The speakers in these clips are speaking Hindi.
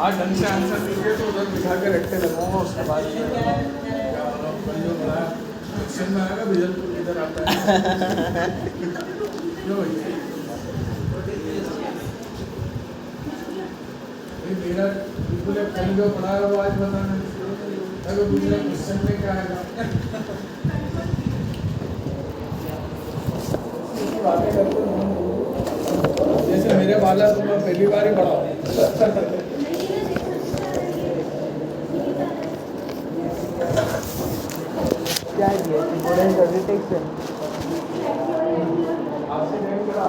आज ढंग से आंसर दीजिए तो उधर बिठा के रखते लगाऊंगा, उसके बाद क्वेश्चन में आएगा बिजलपुर किधर आता है। क्यों भैया मेरा बिल्कुल एक कल जो पढ़ा है वो आज बताना, अगर दूसरा क्वेश्चन में क्या आएगा बातें करते हो। जैसे मेरे वाला तो मैं पहली बार ही पढ़ा क्या है इम्पोर्टेंट डिटेक्शन आपसे नहीं करा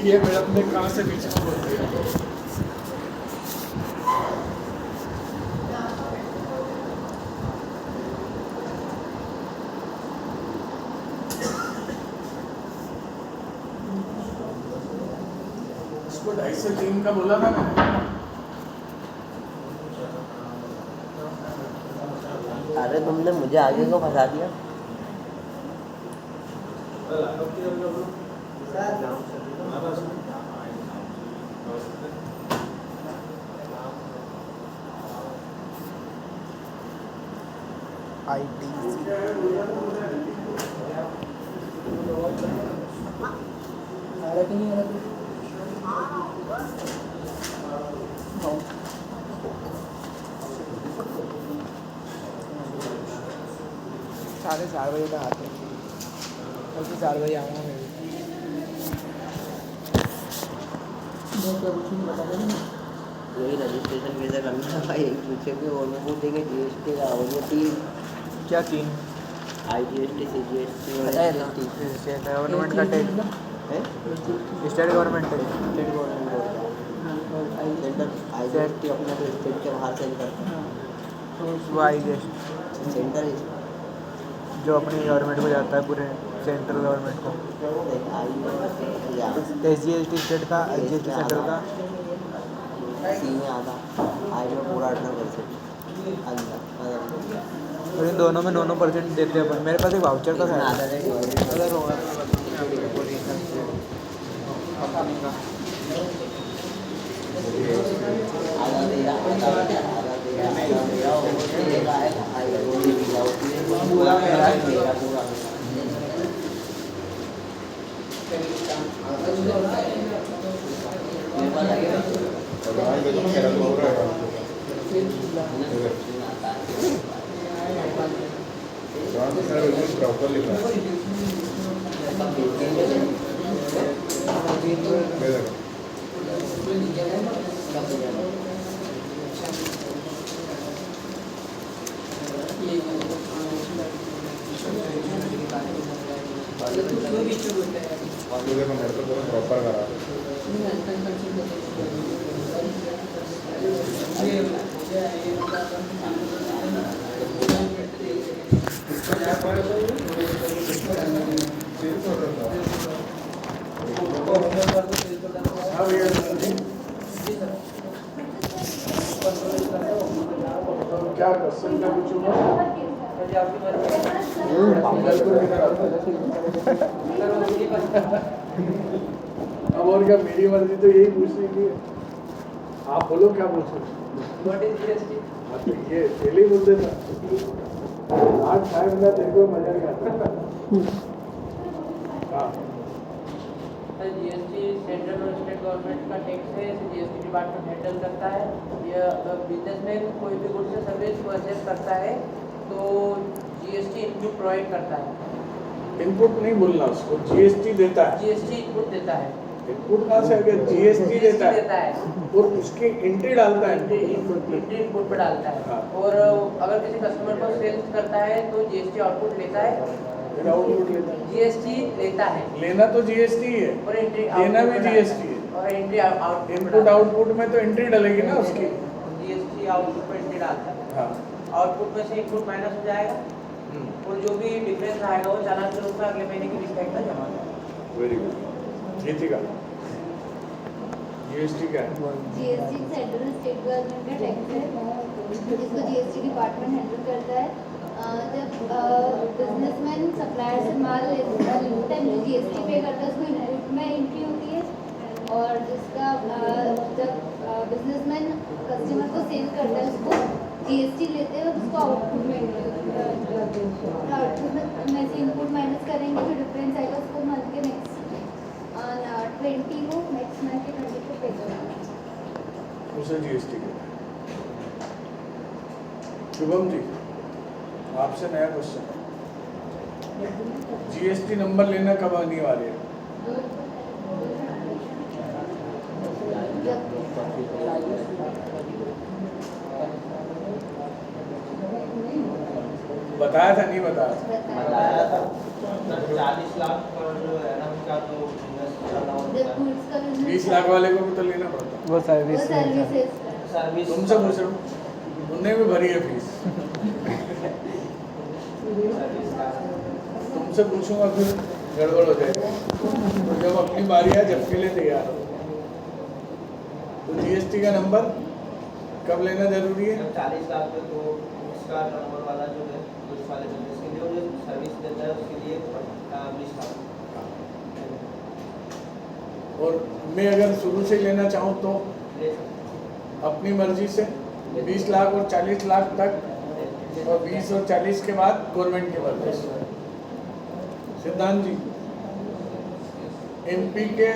ये मैडम ने कहाँ से पीछे बोल दिया। इसको 2.5 से 3 का बोला था मैंने। अरे तुमने मुझे आगे को फंसा दिया। साढ़े 4 बजे तक आते हैं, कल से 4 बजे आऊँगा मैं भी। वही रजिस्ट्रेशन कैसे करना है भाई, पूछेंगे और मैं पूछेंगे जीएसटी का और ये 3 क्या 3 IGST CGST और स्टेट गवर्नमेंट का टैक्स है, state government tax state government board centre IGST अपने तो स्टेट के बाहर सेंड करते हैं, वो आई जी सेंटर जो अपनी गवर्नमेंट को जाता है, पूरे सेंट्रल गवर्नमेंट को। SGST स्टेट का, IGST सेंट्रल का। सी में आधा आई में पूरा 18% और इन दोनों में 9% देते हैं अपन। मेरे पास एक वाउचर का था अगर होगा आधा तेरा पूरा मेरा पूरा प्रॉपर लिखा प्रॉपर करा क्या क्वेश्चन क्या पूछूंगा? अब और क्या, मेरी मर्जी तो यही पूछने की है। आप बोलो क्या पूछो। हाँ तो ये पहले ही बोल देता, आज टाइम मिला तेरे को मजा नहीं आता। हाँ जीएसटी सेंट्रल और स्टेट गवर्नमेंट का टैक्स है, जीएसटी डिपार्टमेंट हैंडल करता है। यह बिजनेसमैन कोई भी गुड्स या सर्विस परचेज करता है तो जीएसटी इनपुट प्रोवाइड करता है। इनपुट नहीं बोलना उसको, जीएसटी देता है। जीएसटी इनपुट देता है। इनपुट कहाँ से आ गया? जीएसटी देता है और उसकी एंट्री डालता है, एंट्री इनपुट पे डालता है। हाँ। और अगर किसी कस्टमर को सेल्स करता है तो जीएसटी आउटपुट लेता है। फिर आउटपुट लेता है। जीएसटी लेता है लेना तो जीएसटी है और एंट्री देना भी जीएसटी है। और एंट्री आउटपुट इनपुट आउटपुट में तो एंट्री डलेगी ना उसकी। जीएसटी आउटपुट पे एंट्री डालता है। हाँ आउटपुट में से इनपुट माइनस हो जाएगा और जो भी डिफरेंस आएगा वो चालान के रूप में अगले महीने की 20 तारीख तक जमा होगा। Very good. जीती का जीएसटी क्या है? जीएसटी सेंट्रल स्टेट गवर्नमेंट का टैक्स है जिसको जीएसटी डिपार्टमेंट हैंडल करता है। जब बिजनेसमैन सप्लायर से माल लेता है जो जीएसटी पे करता है उसको इनपुट में एंट्री होती है और जिसका जब बिजनेसमैन कस्टमर को सेल करता है उसको जीएसटी लेते हैं और उसको आउटपुट में एंट्री होती है। आउटपुट में से इनपुट माइनस करेंगे तो डिफरेंस आएगा उसको मंथ के नेक्स्ट 20 को नेक्स्ट मंथ के 20 को पे करना। उसे जीएसटी के। शुभम जी आपसे नया क्वेश्चन, जीएसटी नंबर लेना कब अनिवार्य है? बताया था नहीं बताया था? 40 लाख पर जो है ना उनका तो बिजनेस 20 लाख वाले को भी तो लेना पड़ता। वो सर्विस सर्विस तुमसे पूछ रहा हूँ, उनने भी भरी है फीस। तुमसे पूछूंगा फिर गड़बड़ हो जाएगा। तो जब अपनी बारी आए जब के लिए तैयार हो। तो जीएसटी का नंबर कब लेना जरूरी है? 40 लाख पे तो उसका नंबर वाला जो है उस वाले बिजनेस के लिए वो जो सर्विस देता है उसके लिए 20 लाख। और मैं अगर शुरू से लेना चाहूँ तो ले सकते अपनी मर्जी से 20 लाख और 40 लाख तक और 20 और 40 के बाद गवर्नमेंट के मर्जी से। सिद्धांत जी एमपी के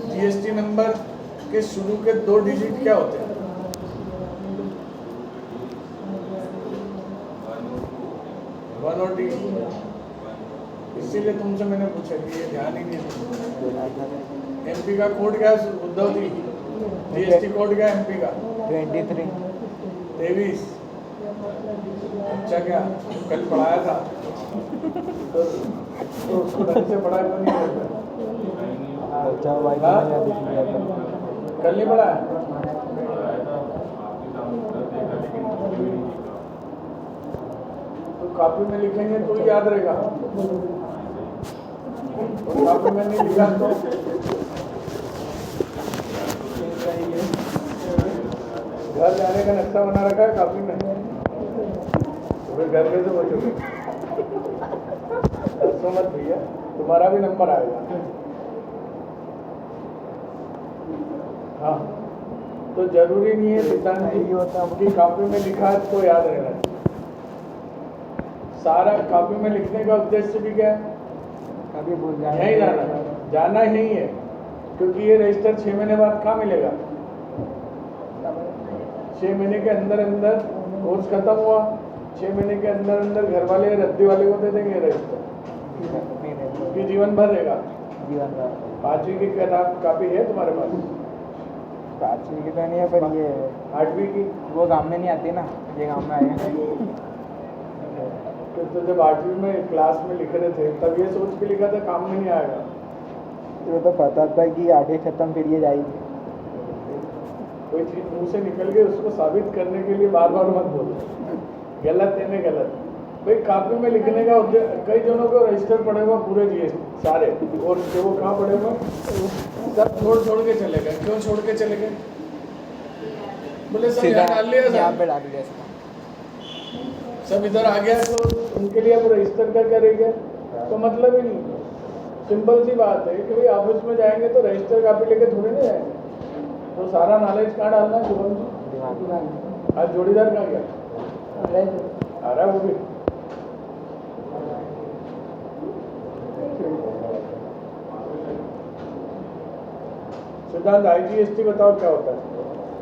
जीएसटी नंबर के शुरू के 2 डिजिट क्या होते हैं? 1 और 2। इसीलिए तुमसे मैंने पूछा कि ये ध्यान ही नहीं। एमपी का कोड क्या है उद्धव जी? जीएसटी कोड क्या है एमपी का? 23। अच्छा क्या कल पढ़ाया था तो उसको ढंग से पढ़ा क्यों नहीं होता? अच्छा कल नहीं पढ़ाया? तो कॉपी में लिखेंगे तो ही याद रहेगा, और कॉपी में नहीं लिखा तो घर जाने का नक्शा बना रखा है कॉपी में, तो फिर घर कैसे बचोगे? दसों मत भैया, तुम्हारा भी नंबर आएगा। हाँ तो जरूरी नहीं है सिद्धांत जी कि कॉपी में लिखा है तो याद रहना है। सारा कॉपी में लिखने का उद्देश्य भी क्या है? कभी भूल यही जाना ही है, क्योंकि ये रजिस्टर 6 महीने बाद कहाँ मिलेगा? 6 महीने के अंदर अंदर कोर्स खत्म हुआ, 6 महीने के अंदर अंदर घर वाले रद्दी वाले को दे देंगे रजिस्टर, क्योंकि जीवन भर रहेगा। 5वीं बन रहा है। 5वीं की कापी है तुम्हारे पास? 5वीं की तो नहीं है, पर ये 8वीं की? वो काम में नहीं आती ना, ये काम में आएगा। तो जब 8वीं में क्लास में लिख रहे थे तब ये सोच के लिखा था काम में नहीं आएगा? तो पता था कि आगे खत्म फिर ये जाएगी। कोई चीज मुंह से निकल गई उसको साबित करने के लिए बार बार मत बोलो गलत है ना गलत। भाई कापी में लिखने का कई जनों को रजिस्टर पड़े हुआ पूरे जीएसटी सारे, और वो कहाँ पड़े हुए सब छोड़ के चले गए। क्यों छोड़ के चले गए? बोले सब यहाँ डाल लिया यहाँ सब, पे डाल दिया इसको। सब इधर आ गया तो उनके लिए अब रजिस्टर का करेंगे तो मतलब ही नहीं। सिंपल सी बात है कि भाई ऑफिस में जाएंगे तो रजिस्टर कापी लेके थोड़े ना जाएंगे, तो सारा नॉलेज कहाँ डालना है शुभम जी? आज जोड़ीदार कहाँ गया? आ रहा है वो भी। सिद्धांत आईजीएसटी बताओ क्या होता है?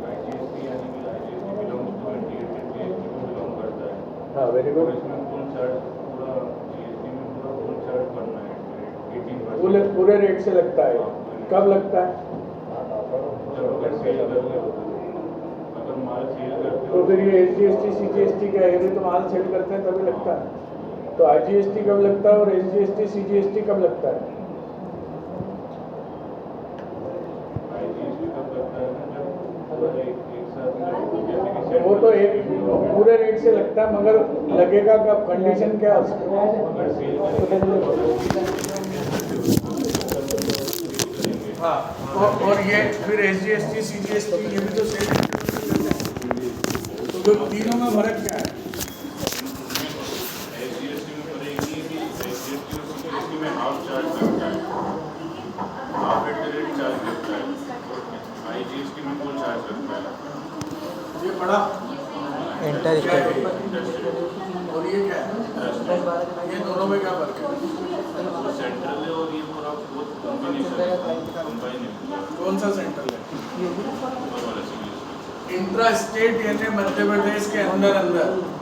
आईजीएसटी यानी कि आईजीएसटी बिलोंग्स टू जीएसटी में बिलोंग करता है। हाँ वेरी गुड। इसमें फुल चार्ज पूरा जीएसटी में पूरा फुल चार्ज करना है 18%। पूरे रेट से लगता है। कब लगता है? जब अगर सेल करते हो, अगर माल सेल करते हो तो फिर ये एसजीएसटी सीजीएसटी का है, तो माल सेल करते हैं तभी लगता है। तो आईजीएसटी कब लगता है और एसजीएसटी सीजीएसटी कब लगता है? आईजीएसटी कब लगता है ना, जब पूरा एक साथ जैसे कि सेल वो तो एक पूरे रेट से लगता है, मगर लगेगा कब? कंडीशन क्या है उसकी? अगर सेल हाँ और ये फिर एसजीएसटी सीजीएसटी ये भी तो सेल। तो तीनों में फर्क क्या है? एसजीएसटी में पड़ेगी कि एसजीएसटी और सीजीएसटी में हाफ चार्ज लगता है, half at the rate charge लगता है। आईजीएसटी में फुल चार्ज लगता है। ये बड़ा इंटर क्या है? इंटरेस्ट और ये क्या है? ये दोनों में क्या फर्क है? सेंट्रल है और ये पूरा कॉम्बिनेशन है, कंबाइन है कौन सा सेंट्रल है? वाला सीरीज इंट्रा स्टेट यानी मध्य प्रदेश के अंदर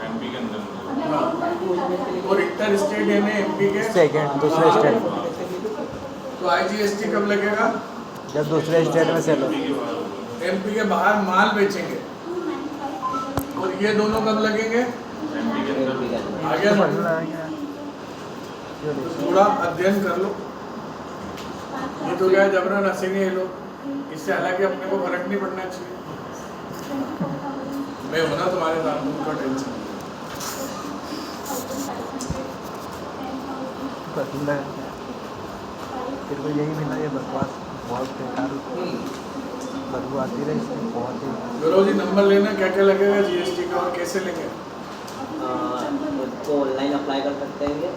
एमपी के अंदर। हाँ। और इंटर स्टेट यानी एमपी के सेकेंड दूसरे स्टेट, तो आईजीएसटी कब लगेगा? जब दूसरे स्टेट में सेल हो। एमपी के बाहर माल बेचेंगे। और ये दोनों कब लगेंगे? एमपी के अंदर आगे थोड़ा अध्ययन कर लो। ये तो क्या जबरन हंसेंगे ये लोग, इससे हालांकि अपने को फर्क नहीं पड़ना चाहिए। मैं हूं ना तुम्हारे साथ, तुमको टेंशन। पसंद है फिर को यही मिला, ये बकवास बहुत बेकार बदबू आती रही इसकी बहुत ही। गुरु जी नंबर लेना क्या क्या लगेगा जीएसटी का और कैसे लेंगे? उसको ऑनलाइन अप्लाई कर सकते हैं।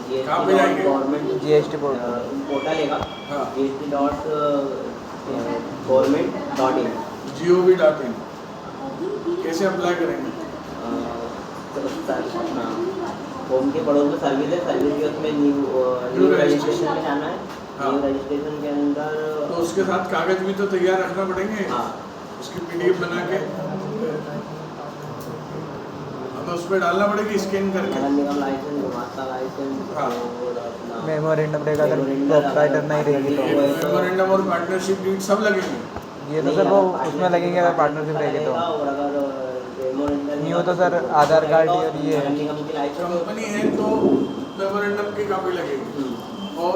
कहाँ पे जाएंगे? गवर्नमेंट जीएसटी पोर्टल पोर्टल है हाँ। gst.government.in gov.in। कैसे अप्लाई करेंगे? अपना होम के पड़ोस में सर्विस है, सर्विस के उसमें न्यू रजिस्ट्रेशन में जाना है। हाँ। न्यू रजिस्ट्रेशन के अंदर तो उसके साथ कागज भी तो तैयार रखना पड़ेंगे। हाँ उसकी पीडीएफ बना के हमें उस पर डालना पड़ेगी स्कैन करके। नगर निगम लाइसेंस, गुमास्ता लाइसेंस हाँ। और अपना मेमोरेंडम रहेगा, अगर प्रोप्राइटर नहीं रहेगी तो। मेमोरेंडम और पार्टनरशिप डीड सब लगेंगे। ये तो सर वो उसमें लगेंगे अगर पार्टनरशिप रहेगी तो। और अगर मेमोरेंडम न्यू तो सर आधार कार्ड और ये नगर निगम की लाइसेंस कंपनी है तो मेमोरेंडम की कॉपी लगेगी। और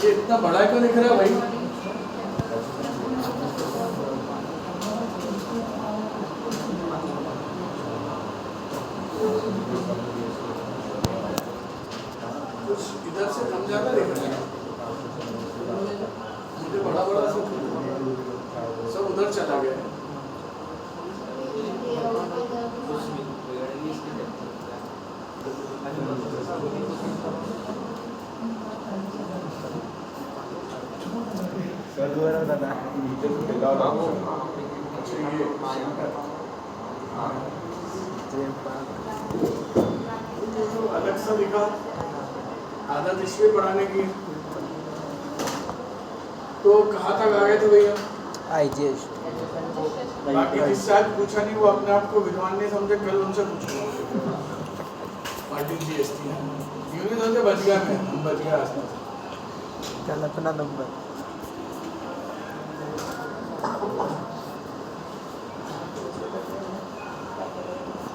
ये इतना बड़ा क्यों दिख रहा है भाई? कुछ इधर से कम ज्यादा दिख रहा है मुझे, बड़ा बड़ा सा दादा अच्छा ये जेम पार्क तो अलग सा दिखा, आदत इसमें पढ़ाने की। तो कहाँ तक आ गए थे भैया? IGS बाकी जिससे आज पूछा नहीं वो अपने आप को विद्वान नहीं समझे, कल उनसे पूछूंगा। पार्टी GST यूं नहीं सोचे बच गया मैं, हम बच गया आज तक। कल अपना नंबर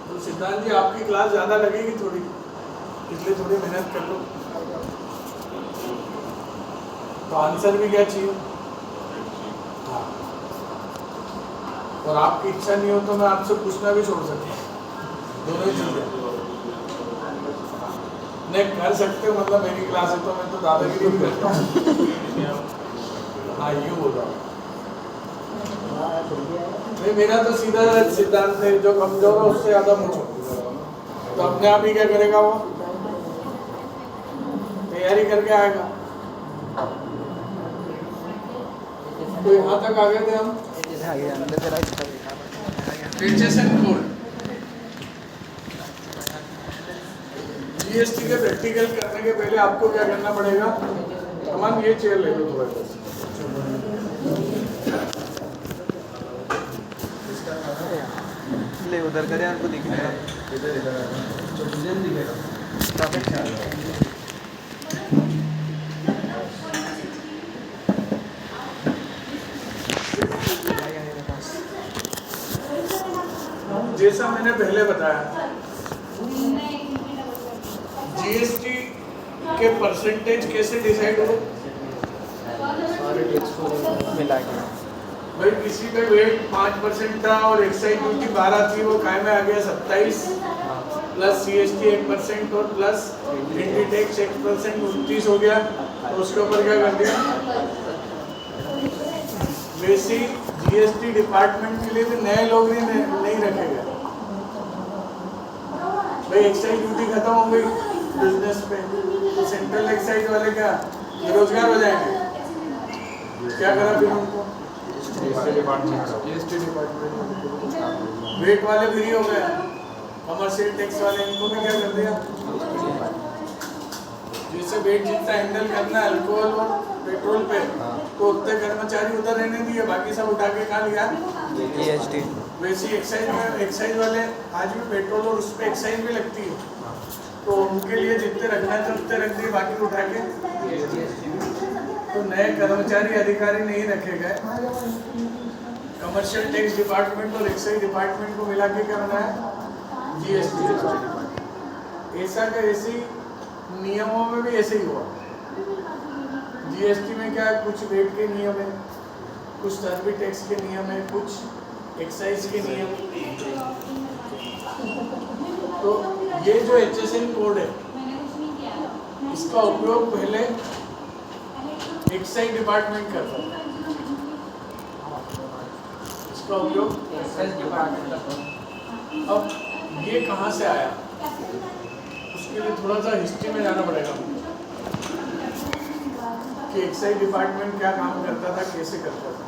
तो सिद्धांत जी आपकी क्लास ज़्यादा लगेगी थोड़ी, इसलिए थोड़ी मेहनत कर लो। तो आंसर भी क्या चाहिए? हाँ। और आपकी इच्छा नहीं हो तो मैं आपसे पूछना भी छोड़ सकता हूँ, दोनों ही चीज़ें नहीं कर सकते हो। मतलब मेरी क्लास है तो मैं तो दादागिरी भी करता हूँ। हाँ यूँ बोल रहा हूँ। नहीं मेरा तो सीधा सिद्धांत है, जो कमजोर है उससे ज़्यादा पूछो तो अपने आप ही क्या करेगा, वो तैयारी करके आएगा। तो यहाँ तक आ गए थे हम। आगे अंदर तेरा इच्छा दिखा HSN कोड GST के प्रैक्टिकल करने के पहले आपको क्या करना पड़ेगा? तमाम ये चेयर ले लो थोड़ा सा। ले उधर करे आपको दिख रहा है जैसा मैंने पहले बताया GST के परसेंटेज कैसे डिसाइड हो? मिला के भाई किसी पे वेट 5% था और एक्साइज ड्यूटी 12 थी, वो काय में आ गया 27 प्लस CST 1% और प्लस इंडी टैक्स 1% 29 हो गया। तो उसके ऊपर क्या कर दिया? वैसे GST डिपार्टमेंट के लिए भी नए लोग नहीं रखे गए। भाई एक्साइज ड्यूटी खत्म हो गई बिजनेस पे, तो सेंट्रल एक्साइज वाले क्या बेरोजगार हो जाएंगे? क्या करा फिर उनको? GST डिपार्टमेंट वेट वाले फ्री हो गए, कमर्शियल टैक्स वाले इनको भी क्या कर दिया? जैसे वेट जितना हैंडल करना है अल्कोहल और पेट्रोल पे, तो उतने कर्मचारी उधर रहने दिए, बाकी सब उठा के कहाँ लिया? GST वैसे एक्साइज वाले आज भी पेट्रोल और उस पर एक्साइज भी लगती है, तो उनके लिए जितने रखना है उतने रख दिए, बाकी उठा के। तो नए कर्मचारी अधिकारी नहीं रखे गए। कमर्शियल टैक्स डिपार्टमेंट और एक्साइज डिपार्टमेंट को मिला के क्या बनाया? GST। ऐसा का ऐसी नियमों में भी ऐसे ही हुआ। GST में क्या है, कुछ वेट के नियम है, कुछ सर्विस टैक्स के नियम है, कुछ एक्साइज के नियम। तो ये जो HSN कोड है इसका उपयोग पहले एक्साइज डिपार्टमेंट करता है, इसका उपयोग एक्साइज डिपार्टमेंट करता है। अब ये कहाँ से आया, उसके लिए थोड़ा सा हिस्ट्री में जाना पड़ेगा कि एक्साइज डिपार्टमेंट क्या काम करता था, कैसे करता था।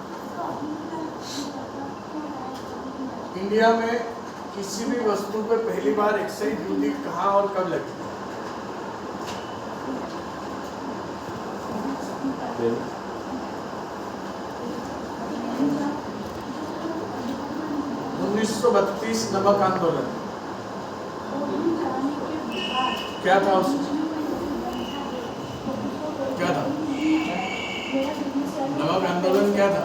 इंडिया में किसी भी वस्तु पे पहली बार एक्साइज ड्यूटी कहाँ और कब लगी? (1932) नमक आंदोलन। क्या था उसमें? क्या था नमक आंदोलन? क्या था?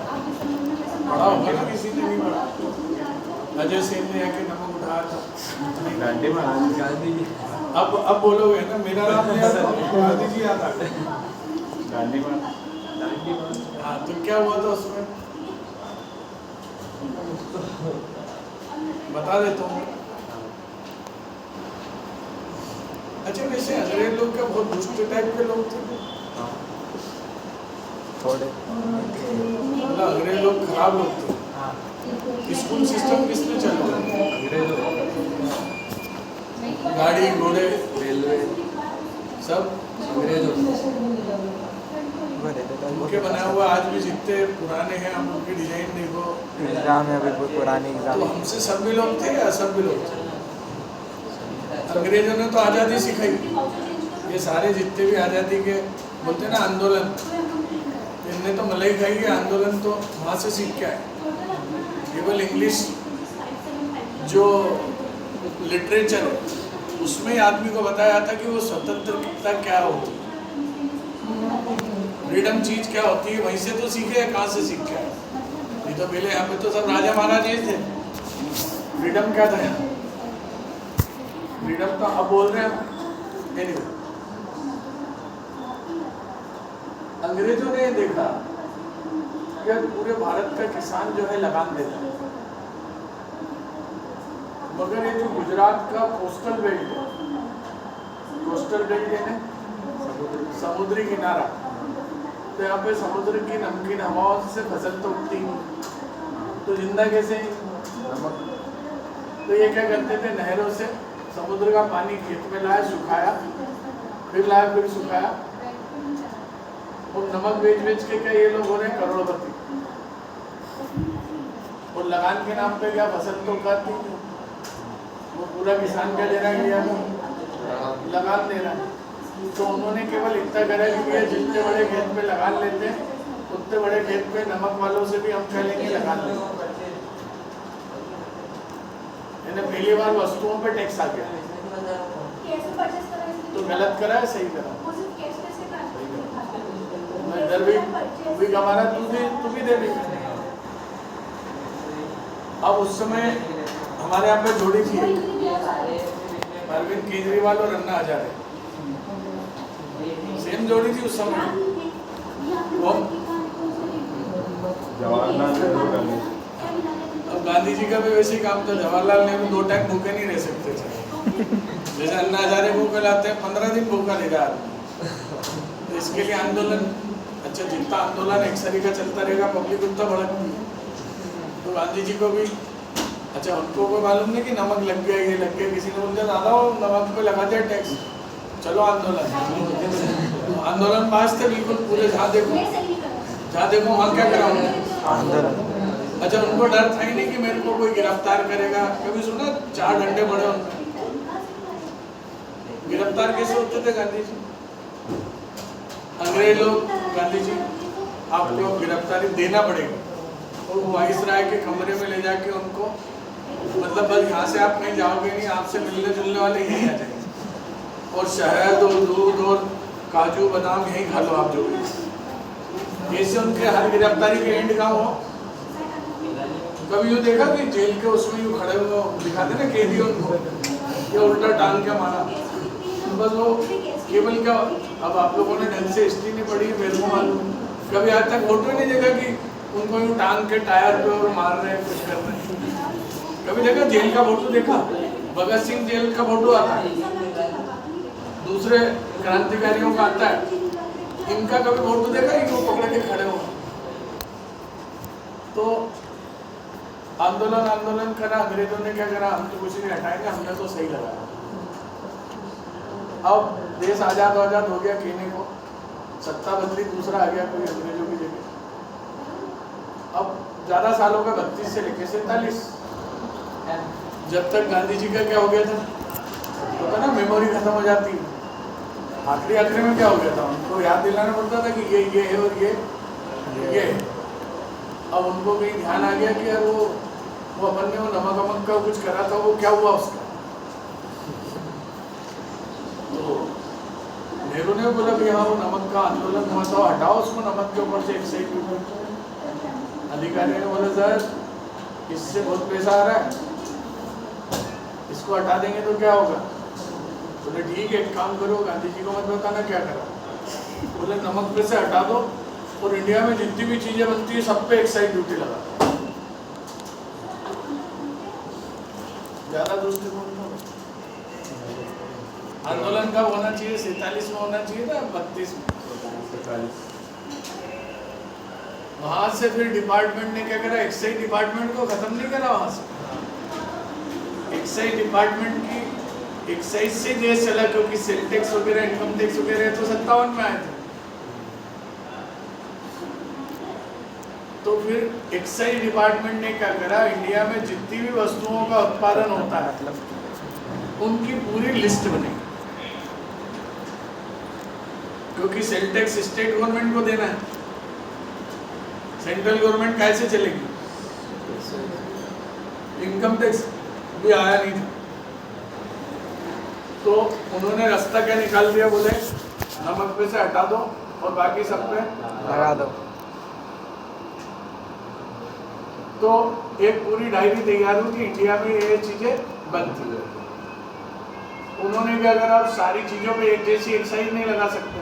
पढ़ा होगा ना, किसी ने नहीं पढ़ा। अजय सेन ने आके नमक उठाया था। गांधी जी अब बोलोगे ना मेरा नाम नहीं आता, गांधी जी याद आ गए। हाँ तो क्या हुआ था उसमें, बता देता हूँ। अच्छा वैसे अंग्रेज लोग क्या बहुत दुष्ट टाइप के लोग थे? थोड़े मतलब अंग्रेज लोग खराब लोग थे। स्कूल सिस्टम किसने चलाया? गाड़ी घोड़े रेलवे सब अंग्रेजों वो रहते थे उनके बनाए हुए आज भी जितने पुराने हैं, हम उनकी डिजाइन देखो, एग्ज़ाम है अभी कोई पुरानी तो एग्ज़ाम। हमसे सब भी लोग थे या सब भी लोग थे? अंग्रेजों ने तो आज़ादी सिखाई, ये सारे जितने भी आज़ादी के बोलते हैं ना आंदोलन, इनने तो मलाई खाई है। आंदोलन तो वहाँ से सीख के आए। केवल इंग्लिश जो लिटरेचर है उसमें आदमी को बताया था कि वो स्वतंत्रता क्या होती है, फ्रीडम चीज क्या होती है, वहीं से तो सीखे है। कहाँ से सीख के आए? नहीं तो पहले यहाँ पे तो सब राजा महाराजे थे। फ्रीडम क्या था? फ्रीडम तो अब बोल रहे हैं। एनीवे, अंग्रेजों ने देखा कि पूरे भारत का किसान जो है लगान देता है, मगर ये जो गुजरात का कोस्टल बेल्ट है, कोस्टल बेल्ट है समुद्री किनारा, तो यहाँ पे समुद्र की नमकीन हवाओं से फसल तो उगती नहीं, तो जिंदा कैसे? तो ये क्या करते थे, नहरों से समुद्र का पानी खेत में लाया, सुखाया, फिर लाया, फिर सुखाया, और नमक बेच बेच के क्या ये लोग हो रहे हैं करोड़पति। और लगान के नाम पे क्या फसल तो उगाती नहीं, वो पूरा किसान क्या दे रहा है, लगान दे रहा है। तो उन्होंने केवल इतना करा कि ये जितने बड़े खेत पे लगान लेते हैं, उतने बड़े खेत पे नमक वालों से भी हम क्या लेंगे, लगान लेंगे। पहली बार वस्तुओं पे टैक्स आ गया, तो गलत करा है, सही करा? इधर भी हमारा तू भी दे भी। अब उस समय हमारे यहाँ पे जोड़ी थी अरविंद केजरीवाल और अन्ना हजारे, सेम जोड़ी थी उस समय। वो जवाहरलाल नेहरू, अब गांधी जी का भी वैसे ही काम था। जवाहरलाल नेहरू 2 टाइम भूखे नहीं रह सकते थे। जैसे अन्ना हजारे भूखे लाते हैं, 15 दिन भूखा नहीं रहा। तो इसके लिए आंदोलन, अच्छा जितना आंदोलन एक सरी का चलता रहेगा, पब्लिक उतना भड़कती है। तो गांधी जी को भी, अच्छा उनको कोई मालूम नहीं कि नमक लग गया, ये लग गया, किसी ने बोल दिया दादा वो नमक पे लगा दिया टैक्स, चलो आंदोलन। आंदोलन पास थे बिल्कुल पूरे, जहाँ देखो वहाँ क्या करा उन्होंने। अच्छा उनको डर था ही नहीं कि मेरे को कोई गिरफ्तार करेगा। कभी सुना 4 डंडे पड़े उनको? गिरफ्तार कैसे होते थे गांधी जी? अंग्रेज लोग, गांधी जी आपको गिरफ्तारी देना पड़ेगा, और वो वाइसराय के कमरे में ले जाके उनको, मतलब बस यहाँ से आप कहीं जाओगे नहीं, आपसे मिलने जुलने वाले यहीं आ जाएंगे, और शहद और दूध और काजू बादाम यहीं खा लो आप जो भी। ऐसे उनके हर गिरफ्तारी के एंड कहाँ हो? कभी यूँ देखा कि जेल के उसमें यूँ खड़े हुए दिखाते ना कैदी उनको, ये उल्टा टांग के मारा, तो बस वो केवल क्या। अब आप लोगों ने ढंग से हिस्ट्री नहीं पढ़ी, मेरे को मालूम, कभी आज तक फोटो नहीं देखा कि उनको यूँ टांग के टायर पे और मार रहे हैं, कुछ कर रहे हैं। कभी देखा जेल का फोटो? देखा भगत सिंह जेल का फोटो आता है, दूसरे क्रांतिकारियों का आता है, इनका कभी फोटो देखा कि वो पकड़ के खड़े हो? तो आंदोलन करा, अंग्रेजों ने क्या करा, हम तो कुछ नहीं हटाएंगे, हमने तो सही लगाया। अब देश आजाद हो गया, कहने को सत्ता बदली, दूसरा आ गया कोई अंग्रेजों की जगह। अब ज्यादा सालों का 32 से लेकर 47, जब तक गांधी जी का क्या हो गया था, तो ना मेमोरी खत्म हो जाती, आखिरी में क्या हो गया था, उनको याद दिलाना पड़ता था कि ये है और ये है। अब उनको कहीं ध्यान आ गया कि यार वो अपन ने वो नमक का कुछ करा था, वो क्या हुआ उसका। तो नेहरू ने बोला कि हाँ वो नमक का आंदोलन हुआ था, हटाओ उसको नमक के ऊपर से एक अधिकारी ने बोला सर इससे बहुत पैसा आ रहा है, इसको हटा देंगे तो क्या होगा? बोले ठीक है एक काम करो, गांधी जी को मत बताना क्या करा। बोले नमक पे से हटा दो और इंडिया में जितनी भी चीजें बनती है सब पे एक्साइज ड्यूटी लगा। ज्यादा दृष्टिकोण आंदोलन कब होना चाहिए? 47 में होना चाहिए ना, 32 में। वहां से फिर डिपार्टमेंट ने क्या करा, एक्साइज डिपार्टमेंट को खत्म नहीं करा। वहां से एक्साइज डिपार्टमेंट की एक्साइज से देश चला, क्योंकि सेल टैक्स वगैरह, इनकम टैक्स वगैरह तो 57 में आए थे। तो फिर एक्साइज डिपार्टमेंट ने क्या करा, इंडिया में जितनी भी वस्तुओं का उत्पादन होता है उनकी पूरी लिस्ट बनी, क्योंकि सेल टैक्स स्टेट गवर्नमेंट को देना है, सेंट्रल गवर्नमेंट कैसे चलेगी, इनकम टैक्स भी आया नहीं था। तो उन्होंने रास्ता क्या निकाल दिया, बोले नमक पे से हटा दो और बाकी सब पे लगा दो। तो एक पूरी डायरी तैयार हुई कि इंडिया में ये चीजें बंद थी। उन्होंने क्या करा, अब सारी चीजों पे एक जैसी एक्साइज नहीं लगा सकते,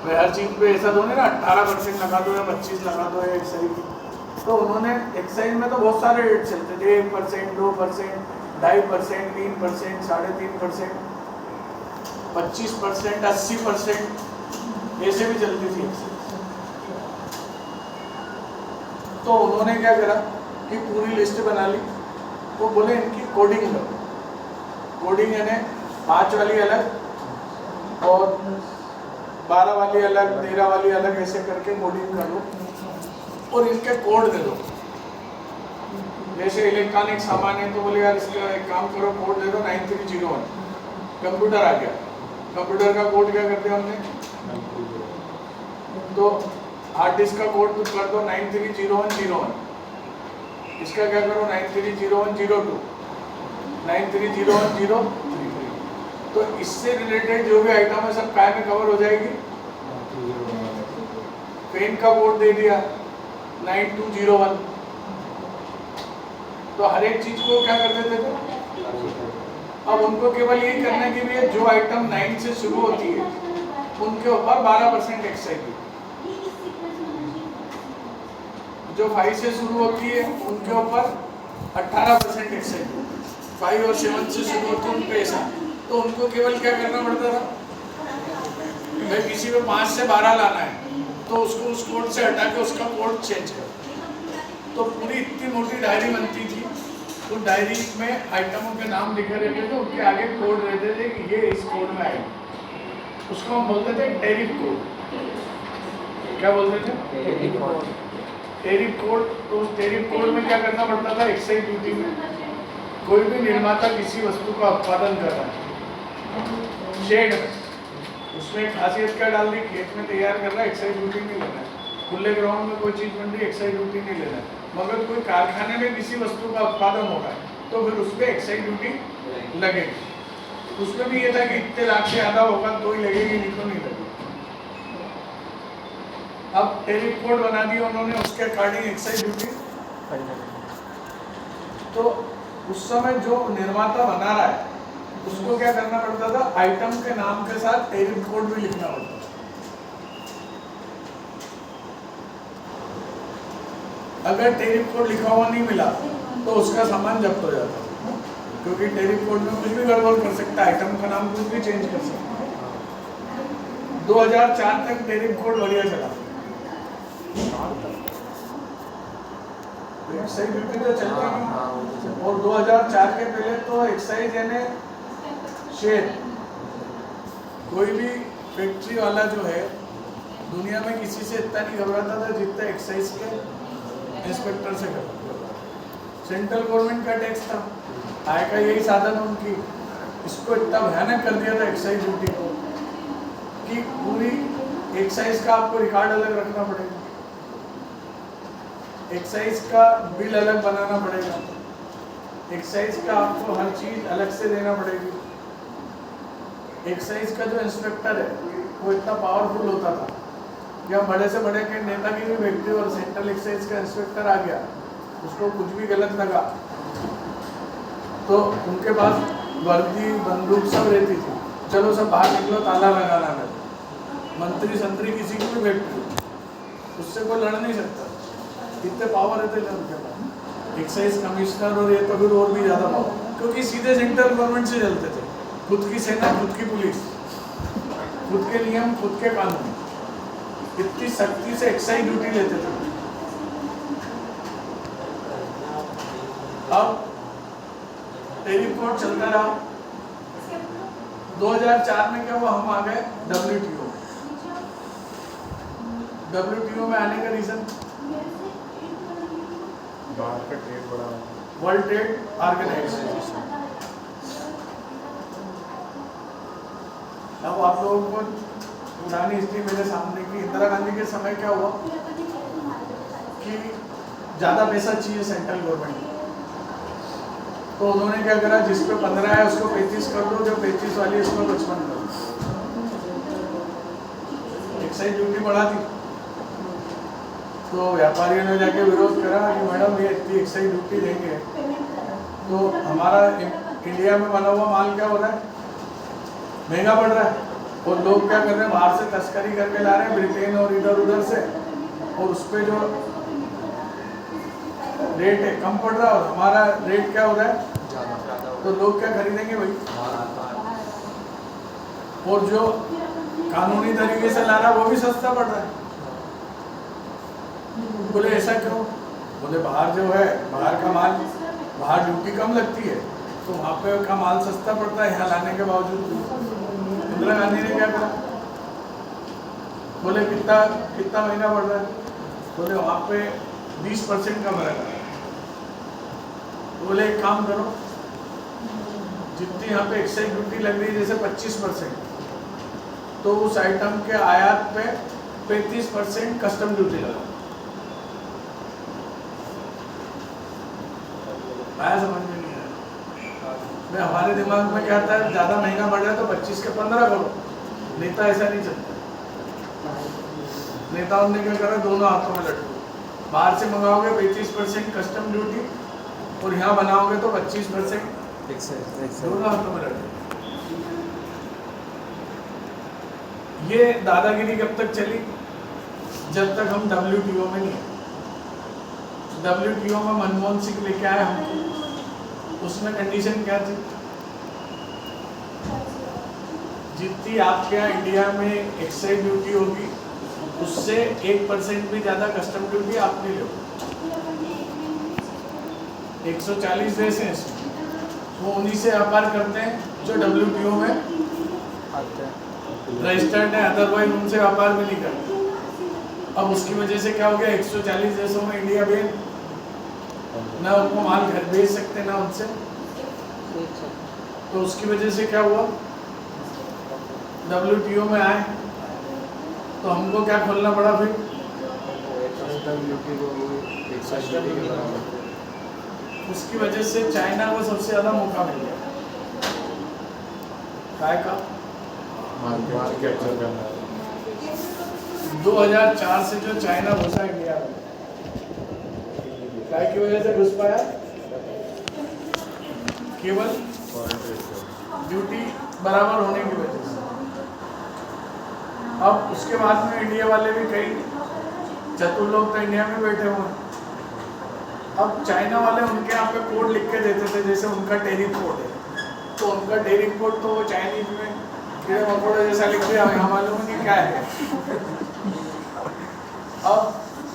भाई हर चीज पे ऐसा दोने ना 18% लगा दो या 25 लगा दो एक्साइज। तो उन्होंने एक्साइज में तो बहुत सारे रेट चलते थे, 1%, 2%, 2.5%, 3%, 3.5%, 25%, 80%, ऐसे भी चलती थी एक्साइज। तो उन्होंने क्या करा कि पूरी लिस्ट बना ली, वो बोले इनकी कोडिंग करो। कोडिंग यानी 5 वाली अलग और 12 वाली अलग, 13 वाली अलग, ऐसे करके कोडिंग कर लो और इनके कोड दे दो। जैसे इलेक्ट्रॉनिक सामान है तो बोले यार इसका एक काम करो, कोड दे दो 9301। कंप्यूटर आ गया, कंप्यूटर का कोड क्या करते हैं हमने, तो हार्ड डिस्क का कोड कर दो 930101, इसका क्या करो 930102, 930103। तो इससे रिलेटेड जो भी आइटम है सब काय में कवर हो जाएगी। पेन का कोड दे दिया 9201। तो हर एक चीज को क्या कर देते थे, अब उनको केवल यही करना है कि भैया जो आइटम 9 से शुरू होती है उनके ऊपर 12% एक्साइज, जो 5 से शुरू होती है उनके ऊपर 18% एक्साइज, 5 और 7 से शुरू होती है उन पे ऐसा। तो उनको केवल क्या करना पड़ता था, भाई किसी में 5 से 12 लाना है तो उसको उस कोड से हटा के उसका कोड चेंज कर। तो पूरी इतनी मोटी डायरी बनती थी, तो डायरी में आइटमों के नाम लिखे रहते थे, उनके आगे कोड रहते थे कि ये इस कोड में आएगा। उसको हम बोलते थे टैरिफ कोड। क्या बोलते थे, टैरिफ कोड। तो उस टैरिफ कोड में क्या करना पड़ता था, एक्साइज ड्यूटी में कोई भी निर्माता किसी वस्तु का उत्पादन कर रहा है शेड में, उसमें खासियत क्या डाल दी, खेत में तैयार कर रहा है एक्साइज ड्यूटी नहीं लेना है, खुले ग्राउंड में कोई चीज बन रही है एक्साइज ड्यूटी नहीं लेना है। मगर कोई कारखाने में किसी वस्तु का उत्पादन होगा तो फिर उस पर एक्साइज ड्यूटी लगेगी। उसमें भी ये था कि इतने लाख से ज्यादा होगा तो ही लगेगी, नहीं तो नहीं लगेगी। अब टैरिफ कोड बना दिया उन्होंने, उसके अकॉर्डिंग एक्साइज ड्यूटी। तो उस समय जो निर्माता बना रहा है उसको क्या करना पड़ता था, आइटम के नाम के साथ टैरिफ कोड भी लिखना पड़ता था। अगर टैरिफ कोड लिखा हुआ नहीं मिला तो उसका सामान जब्त हो जाता है, क्योंकि टैरिफ कोड में कुछ भी गड़बड़ कर सकता है, आइटम का नाम कुछ भी चेंज कर सकता है। 2004 तक टैरिफ कोड बढ़िया चला, एक्साइज ड्यूटी तो चलता नहीं। और 2004 के पहले तो एक्साइज यानी शेर, कोई भी फैक्ट्री वाला जो है दुनिया में किसी से इतना नहीं घबराता था जितना एक्साइज के इंस्पेक्टर से घबराता। सेंट्रल गवर्नमेंट का टैक्स था, आय का यही साधन उनकी, इसको इतना भयानक कर दिया था एक्साइज ड्यूटी को कि पूरी एक्साइज का आपको रिकॉर्ड अलग रखना पड़ेगा, एक्साइज का बिल अलग बनाना पड़ेगा, एक्साइज का आपको हर चीज अलग से देना पड़ेगी। एक्साइज का जो इंस्पेक्टर है वो इतना पावरफुल होता था कि हम बड़े से बड़े के नेता की भी व्यक्ति और सेंट्रल एक्साइज का इंस्पेक्टर आ गया, उसको कुछ भी गलत लगा तो उनके पास वर्दी बंदूक सब रहती थी, चलो सब बाहर निकलो ताला लगाना है। मंत्री संतरी किसी को भी बैठते उससे कोई लड़ नहीं सकता, इतने पावर रहते थे उनके पास। एक्साइज कमिश्नर और ये तो फिर और भी ज़्यादा पावर, क्योंकि सीधे सेंट्रल गवर्नमेंट से चलते थे, खुद की सेना, खुद की पुलिस, खुद के नियम, खुद के कानून, इतनी सख्ती से एक्साइज ड्यूटी लेते थे। अब टैरिफ कोड चलता रहा। 2004 में क्या हुआ, हम आ गए WTO। WTO में आने का रीजन बाहर का ट्रेड बढ़ा, वर्ल्ड ट्रेड ऑर्गेनाइजेशन। अब आप लोगों को पुरानी हिस्ट्री मेरे सामने की, इंदिरा गांधी के समय क्या हुआ कि ज़्यादा पैसा चाहिए सेंट्रल गवर्नमेंट, तो उन्होंने क्या करा, जिस पे 15 है उसको 35 कर दो, जो 35 वाली है उसको 55 कर दो, एक्साइज ड्यूटी बढ़ा दी। तो व्यापारियों ने जाके विरोध करा कि मैडम ये इतनी एक्साइज ड्यूटी देंगे तो हमारा इंडिया में बना हुआ माल क्या हो रहा है, महंगा पड़ रहा है, और लोग क्या कर रहे हैं, बाहर से तस्करी करके ला रहे हैं ब्रिटेन और इधर उधर से, और उस पर जो रेट है कम पड़ रहा है और हमारा रेट क्या हो रहा है, तो लोग क्या खरीदेंगे भाई। और जो कानूनी तरीके से ला रहा है वो भी सस्ता पड़ रहा है। बोले ऐसा क्यों? बोले बाहर जो है, बाहर का माल, बाहर ड्यूटी कम लगती है तो वहाँ पे का माल सस्ता पड़ता है यहाँ लाने के बावजूद। इंदिरा गांधी ने क्या करा, बोले कितना कितना महंगा पड़ रहा है, बोले वहाँ पे 20% का फर्क है। बोले एक काम करो, जितनी यहाँ पे एक्साइज ड्यूटी लग रही है जैसे 25%, तो उस आइटम के आयात पे 35% कस्टम ड्यूटी लगा। आया समझ में नहीं आया? मैं हमारे दिमाग में क्या था, ज़्यादा महंगा पड़ रहा है तो 25 के 15 करो। नेता ऐसा नहीं चलता। नेताओं ने क्या करा, दोनों हाथों में लट्टू, बाहर से मंगाओगे 35% कस्टम ड्यूटी और यहाँ बनाओगे तो 25% दोनों हाथों में लट्टू। ये दादागिरी कब तक चली? जब तक हम WTO में नहीं है। WTO में मनमोहन सिंह लेके आए हमको, उसमें कंडीशन क्या थी, जितनी आपके यहाँ इंडिया में एक्साइज ड्यूटी होगी उससे 1% भी ज़्यादा कस्टम ड्यूटी आप नहीं लो। 140 देश हैं इसमें, वो उन्हीं से व्यापार करते हैं जो WTO में रजिस्टर्ड है, अदरवाइज उनसे व्यापार भी नहीं करते। अब उसकी वजह से क्या हो गया, 140 देशों में इंडिया भी ना उनको माल घर भेज सकते ना उनसे, तो उसकी वजह से क्या हुआ, WTO में आए तो हमको क्या खोलना पड़ा फिर, उसकी वजह से चाइना को सबसे ज़्यादा मौका मिल गया। काय का 2004 से जो चाइना घुसा इंडिया में, काय की वजह से घुस पाया, केवल ड्यूटी बराबर होने की वजह से। अब उसके बाद में इंडिया वाले भी कई चतुर लोग तो इंडिया में बैठे हुए हैं। अब चाइना वाले उनके यहाँ पे कोड लिख के देते थे, जैसे उनका टेरिफ कोड है, तो उनका टेरिफ कोड तो वो चाइनीज में कीड़े मकोड़े जैसा लिख दिया, यहाँ मालूम नहीं क्या है। अब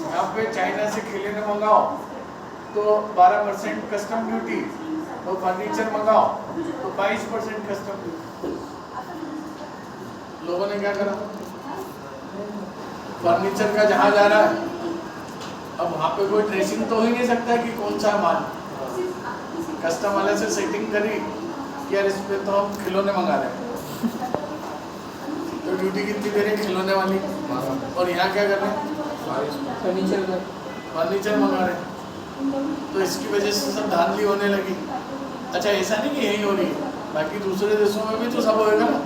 यहाँ पे चाइना से खिलौने मंगाओ तो 12% कस्टम ड्यूटी, तो फर्नीचर मंगाओ तो 22% कस्टम ड्यूटी। लोगों ने क्या करा, फर्नीचर का जहाँ जा रहा है, अब वहाँ पे कोई ट्रेसिंग तो हो ही नहीं सकता कि कौन सा माल, कस्टम वाले से सेटिंग करी कि यार इस पे तो हम खिलौने मंगा रहे हैं, तो ड्यूटी कितनी दे रहे हैं खिलौने वाली, और यहाँ क्या कर रहे हैं, फर्नीचर मंगा रहे हैं। तो इसकी वजह से सब धांधली होने लगी। अच्छा ऐसा नहीं कि यही हो रही है, बाकी दूसरे देशों में भी तो सब होएगा ना।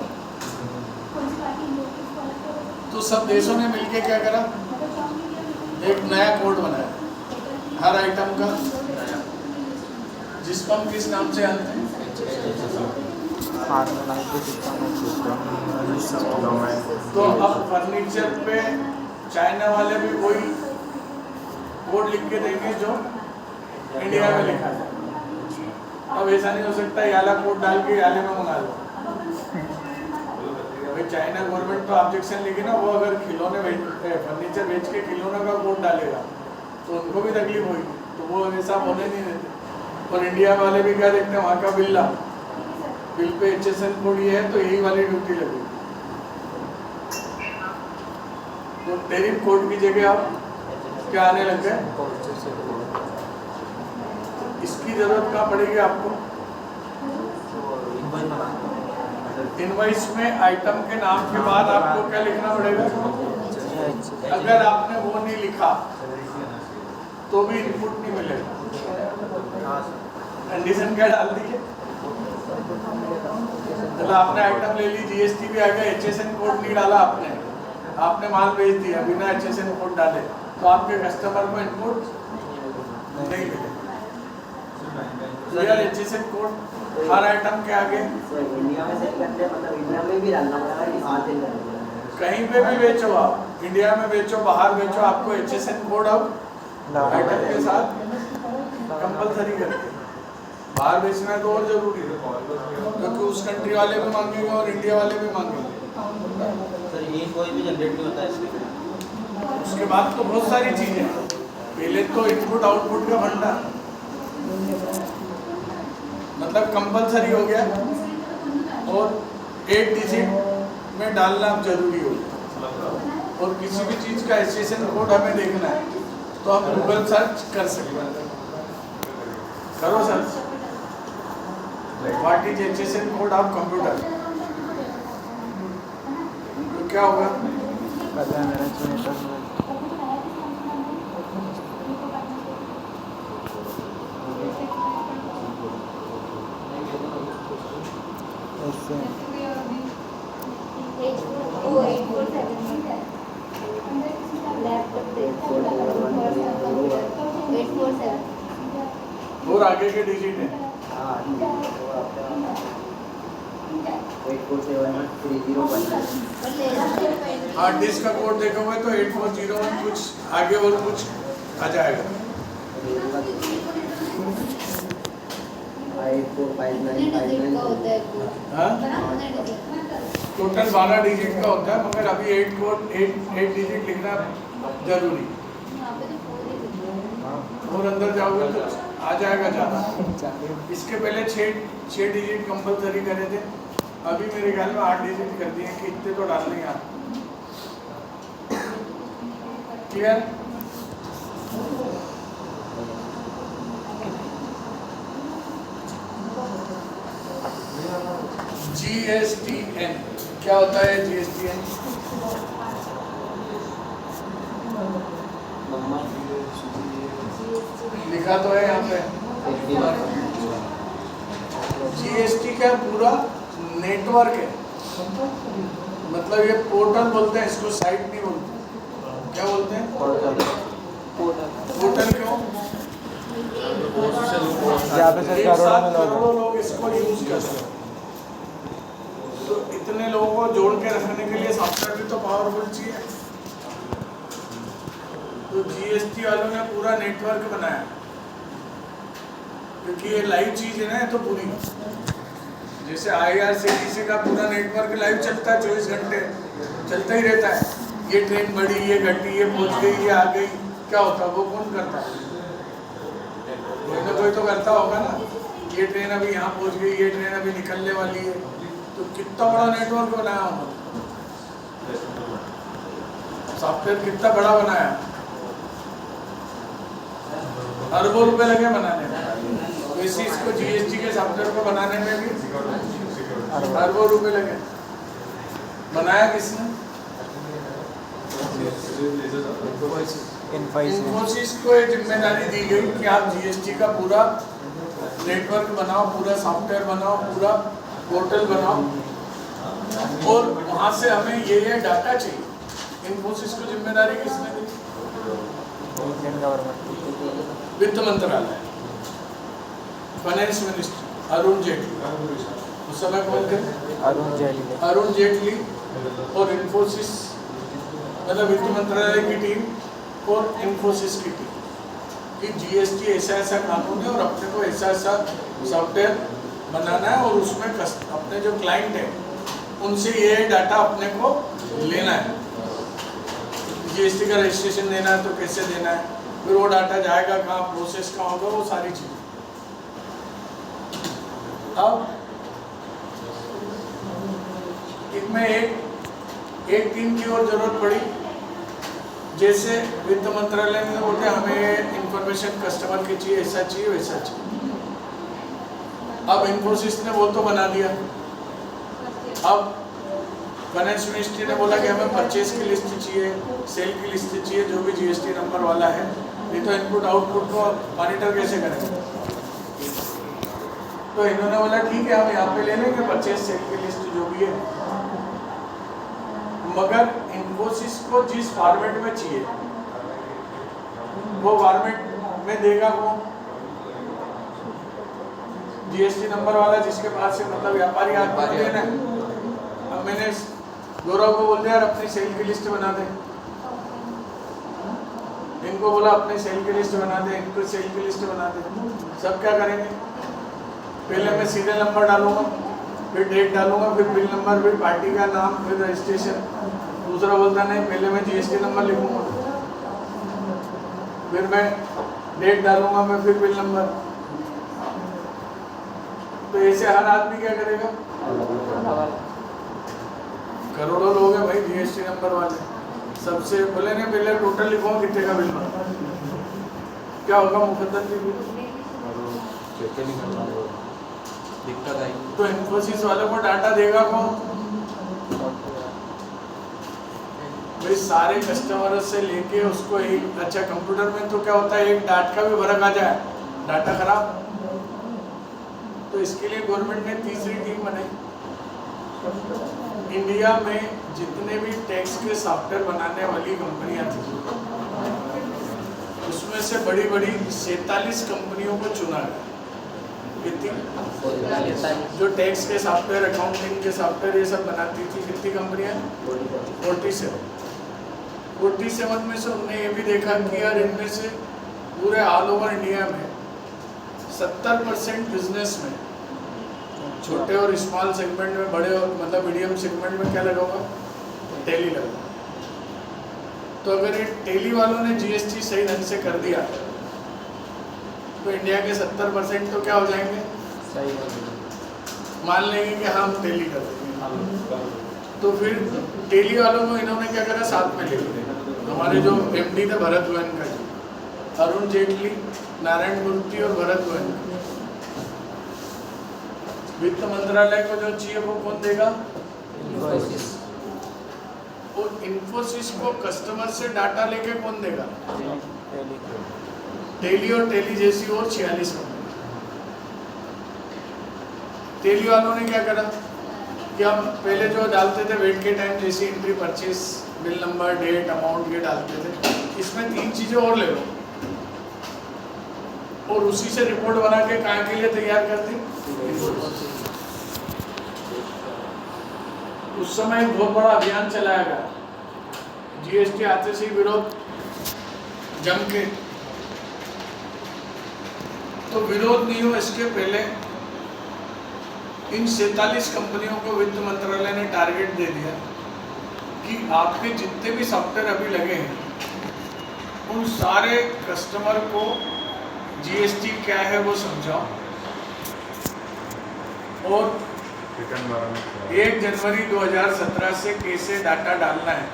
तो सब देशों ने मिलके क्या करा, एक नया कोड बनाया हर आइटम का, जिसको हम किस नाम से जानते हैं, तो अब फर्नीचर पे चाइना वाले भी कोई कोड लिख के देंगे जो इंडिया में लिखा है। अब ऐसा नहीं हो सकता याला कोड डाल के याले में मंगा लो, चाइना गवर्नमेंट तो ऑब्जेक्शन लेगी ना। वो अगर खिलौने फर्नीचर बेच के खिलौने का कोड डालेगा तो उनको भी तकलीफ होगी, तो वो ऐसा होने नहीं देते। और इंडिया वाले भी क्या देखते हैं, वहाँ का बिल ला, बिल पे HSN कोड ये है तो यही वाली ड्यूटी लगेगी। तो टेरिफ कोड की जगह आप क्या आने लग गए? इसकी जरूरत कहाँ पड़ेगी आपको? इनवॉइस में आइटम के नाम के बाद आपको क्या लिखना पड़ेगा? अगर आपने वो नहीं लिखा तो भी इनपुट नहीं मिलेगा। कंडीशन क्या डाल दी है? मतलब आपने आइटम ले ली, जीएसटी भी आ गया, HSN कोड नहीं डाला आपने माल भेज दिया बिना HSN कोड डाले, तो आपके कस्टमर को इनपुट नहीं मिलेगा। यार HSN कोड हर आइटम के आगे इंडिया में सेट करते हैं, मतलब इंडिया में भी डालना पड़ेगा कि बाहर से करना? कहीं पे भी बेचो आप, इंडिया में बेचो, बाहर बेचो, आपको HSN कोड अब आइटम के साथ कंपलसरी करके बाहर बेचना है तो और जरूरी है, क्योंकि उस कंट्री वाले भी मांगेंगे और इंडिया वाले भी मांगेंगे। सर ये कोई भी जनरेट नहीं होता है इसमें? उसके बाद तो बहुत सारी चीजें हैं। पहले तो इनपुट आउटपुट का भंडार, मतलब कंपलसरी हो गया, और 8 डिजिट में डालना अब जरूरी हो गया। और किसी भी चीज का HSN कोड हमें देखना है तो हम गूगल सर्च कर सकते हैं। करो search, what is HSN code of computer, तो क्या होगा? और आगे के डिजिट है 84713019। हार्ड डिस्क का कोड देखोगे तो 8401 कुछ आगे और कुछ आ जाएगा। 845959। हाँ, टोटल 12 डिजिट का होता है, मगर अभी 8 डिजिट लिखना जरूरी। और अंदर जाओगे तो आ जाएगा ज़्यादा। इसके पहले 6 डिजिट कंपलसरी करे थे, अभी मेरे ख्याल में 8 डिजिट कर दिए कि इतने तो डालने हैं। क्लियर? GSTN क्या होता है? GSTN लिखा तो है यहाँ पे। GST का पूरा नेटवर्क है, मतलब ये पोर्टल बोलते हैं इसको, साइट नहीं बोलते। क्या बोलते हैं? पोर्टल। क्यों? एक साथ करोड़ों लोग इसको यूज करते हैं, तो इतने लोगों को जोड़ के रखने के लिए सॉफ्टवेयर भी तो पावरफुल चाहिए। तो GST वालों ने पूरा नेटवर्क बनाया, क्योंकि ये लाइव चीज है ना, तो पूरी जैसे IRCTC का पूरा नेटवर्क लाइव चलता है, 24 घंटे चलता ही रहता है। ये ट्रेन बढ़ी, ये घटी, ये पहुंच गई, ये आ गई, क्या होता है? वो कौन करता है? कोई ना कोई तो करता होगा ना। ये ट्रेन अभी यहाँ पहुंच गई, ये ट्रेन अभी निकलने वाली है, तो कितना बड़ा नेटवर्क बनाया उन्होंने, सॉफ्टवेयर कितना बड़ा बनाया, अरबों रुपए लगे बनाने में। वैसे इसको GST के सॉफ्टवेयर को बनाने में भी अरबों रुपए लगे। बनाया किसने? इन्फोसिस को ये जिम्मेदारी दी गई कि आप GST का पूरा नेटवर्क बनाओ, पूरा सॉफ्टवेयर बनाओ, पूरा पोर्टल बनाओ, और वहाँ से हमें ये डाटा चाहिए। इन्फोसिस को जिम्मेदारी किसने दी? वित्त मंत्रालय, फाइनेंस मिनिस्टर अरुण जेटली। उस समय कौन थे? अरुण जेटली और इन्फोसिस, मतलब वित्त मंत्रालय की टीम और इन्फोसिस की टीम, कि GST ऐसा कानून है और अपने को ऐसा सॉफ्टवेयर बनाना है, और उसमें अपने जो क्लाइंट है उनसे ये डाटा अपने को लेना है। GST का रजिस्ट्रेशन देना है तो कैसे देना है, फिर वो डाटा जाएगा कहाँ, प्रोसेस कहाँ होगा, वो सारी चीज़ें। अब इनमें एक टीम की और जरूरत पड़ी, जैसे वित्त मंत्रालय में बोलते हमें इंफॉर्मेशन कस्टमर की चाहिए, ऐसा चाहिए वैसा चाहिए। अब इन्फोसिस ने वो तो बना दिया। अब फाइनेंस मिनिस्ट्री ने बोला कि हमें परचेज की लिस्ट चाहिए, सेल की लिस्ट चाहिए, जो भी जीएसटी नंबर वाला है। ये तो इनपुट आउटपुट को मॉनिटर कैसे करेंगे? तो इन्होंने बोला ठीक है हम यहाँ पे ले लेंगे परचेज सेल की लिस्ट जो भी है, मगर इन्फोसिस को जिस फॉर्मेट में चाहिए वो फॉर्मेट में देगा वो जीएसटी नंबर वाला जिसके पास से मतलब व्यापारी आदमी को देना है। अब मैंने गौरव को बोल दिया यार अपनी सेल की लिस्ट बना दे, इनको बोला अपनी सेल की लिस्ट बना दे, इनको सेल की लिस्ट बना दे। सब क्या करेंगे? पहले मैं सीरियल नंबर डालूंगा, फिर डेट डालूंगा, फिर बिल नंबर, फिर पार्टी का नाम, फिर रजिस्ट्रेशन। दूसरा बोलता नहीं पहले मैं जीएसटी नंबर लिखूंगा, फिर मैं डेट डालूंगा, मैं फिर बिल नंबर। तो ऐसे हर आदमी क्या करेगा? करोड़ों लोग हैं भाई जीएसटी नंबर वाले। सबसे बोले नहीं पहले टोटल लिखो कितने का बिल बना, क्या होगा मुकद्दर की बिल? दिक्कत आई। तो इन्फोसिस वालों को डाटा देगा कौन? भाई सारे कस्टमर से लेके उसको एक अच्छा कंप्यूटर में तो क्या होता है एक डाटा का भी फर्क आ जाए, डाटा खराब। तो इसके लिए गवर्नमेंट ने तीसरी टीम बनाई। इंडिया में जितने भी टैक्स के सॉफ्टवेयर बनाने वाली कंपनियां थी उसमें से बड़ी बड़ी 47 कंपनियों को चुना गया। कितनी? जो टैक्स के सॉफ्टवेयर, अकाउंटिंग के सॉफ्टवेयर ये सब बनाती थी, कितनी कंपनियां? 47 में से उन्होंने ये भी देखा कि यार इनमें से पूरे ऑल ओवर इंडिया में 70% बिजनेस में छोटे और स्मॉल सेगमेंट में, बड़े और मतलब मीडियम सेगमेंट में क्या लगा होगा? टेली लगा। तो अगर ये टेली वालों ने जीएसटी सही ढंग से कर दिया तो इंडिया के 70% तो क्या हो जाएंगे? मान लेंगे कि हम टेली कर देंगे। तो फिर टेली वालों को इन्होंने क्या करा? साथ में ले लिया। हमारे जो एमडी थे भरत गोयन का जी, अरुण जेटली, नारायण मूर्ति और भरत गोयन। वित्त मंत्रालय को जो चाहिए वो कौन देगा? इन्फोसिस। और इन्फोसिस को कस्टमर से डाटा लेके कौन देगा? टेली और टेली जैसी और 46 कंपनी। टेली वालों ने क्या करा कि हम पहले जो डालते थे वेट के टाइम जैसी entry, purchase, bill number, date, amount ये डालते थे, इसमें 3 चीजें और ले लो और उसी से रिपोर्ट बना के कहाँ के लिए तैयार कर दी? उस समय एक बहुत बड़ा अभियान चलाया गया। जीएसटी आते से ही विरोध जम के, तो विरोध नहीं हुआ इसके पहले इन 47 कंपनियों को वित्त मंत्रालय ने टारगेट दे दिया कि आपके जितने भी सॉफ्टवेयर अभी लगे हैं उन सारे कस्टमर को जीएसटी क्या है वो समझाओ और 1 जनवरी 2017 से कैसे डाटा डालना है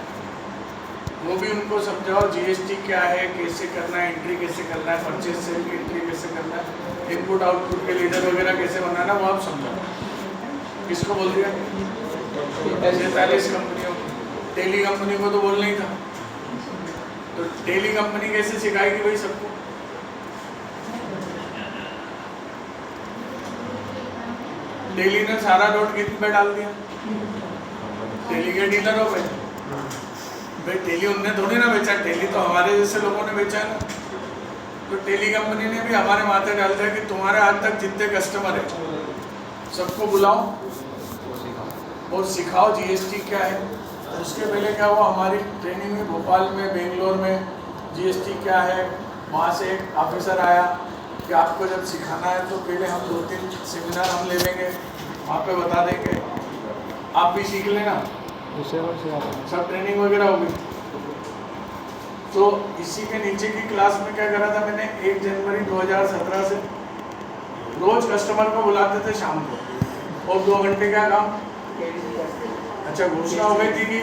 वो भी उनको समझाओ। जीएसटी क्या है, कैसे करना है, एंट्री कैसे करना है, परचेज सेल की एंट्री कैसे करना है, इनपुट आउटपुट के लीडर वगैरह कैसे बनाना, वो आप समझाओ। किसको बोल दिया? 47 कंपनियों को। टेली कंपनी को तो बोलना ही था। तो टेली कंपनी कैसे सिखाएगी भाई सबको? टेली ने सारा लोड कितने पे डाल दिया? टेली के डीलर हो गए भाई। टेली उनने थोड़ी ना बेचा, टेली तो हमारे जैसे लोगों ने बेचा ना। तो टेली कंपनी ने भी हमारे माथे डाल दिया कि तुम्हारे आज तक जितने कस्टमर है सबको बुलाओ और सिखाओ जीएसटी क्या है। उसके पहले क्या हुआ, हमारी ट्रेनिंग में भोपाल में, बेंगलोर में जीएसटी क्या है, वहाँ से एक ऑफिसर आया कि आपको जब सिखाना है तो पहले हम 2-3 सेमिनार हम ले लेंगे, वहाँ पे बता देंगे, आप भी सीख लेना। सब ट्रेनिंग वगैरह होगी। तो इसी के नीचे की क्लास में क्या करा था मैंने, 1 जनवरी 2017 से रोज कस्टमर को बुलाते थे शाम को और 2 घंटे क्या काम। अच्छा घोषणा हो गई थी कि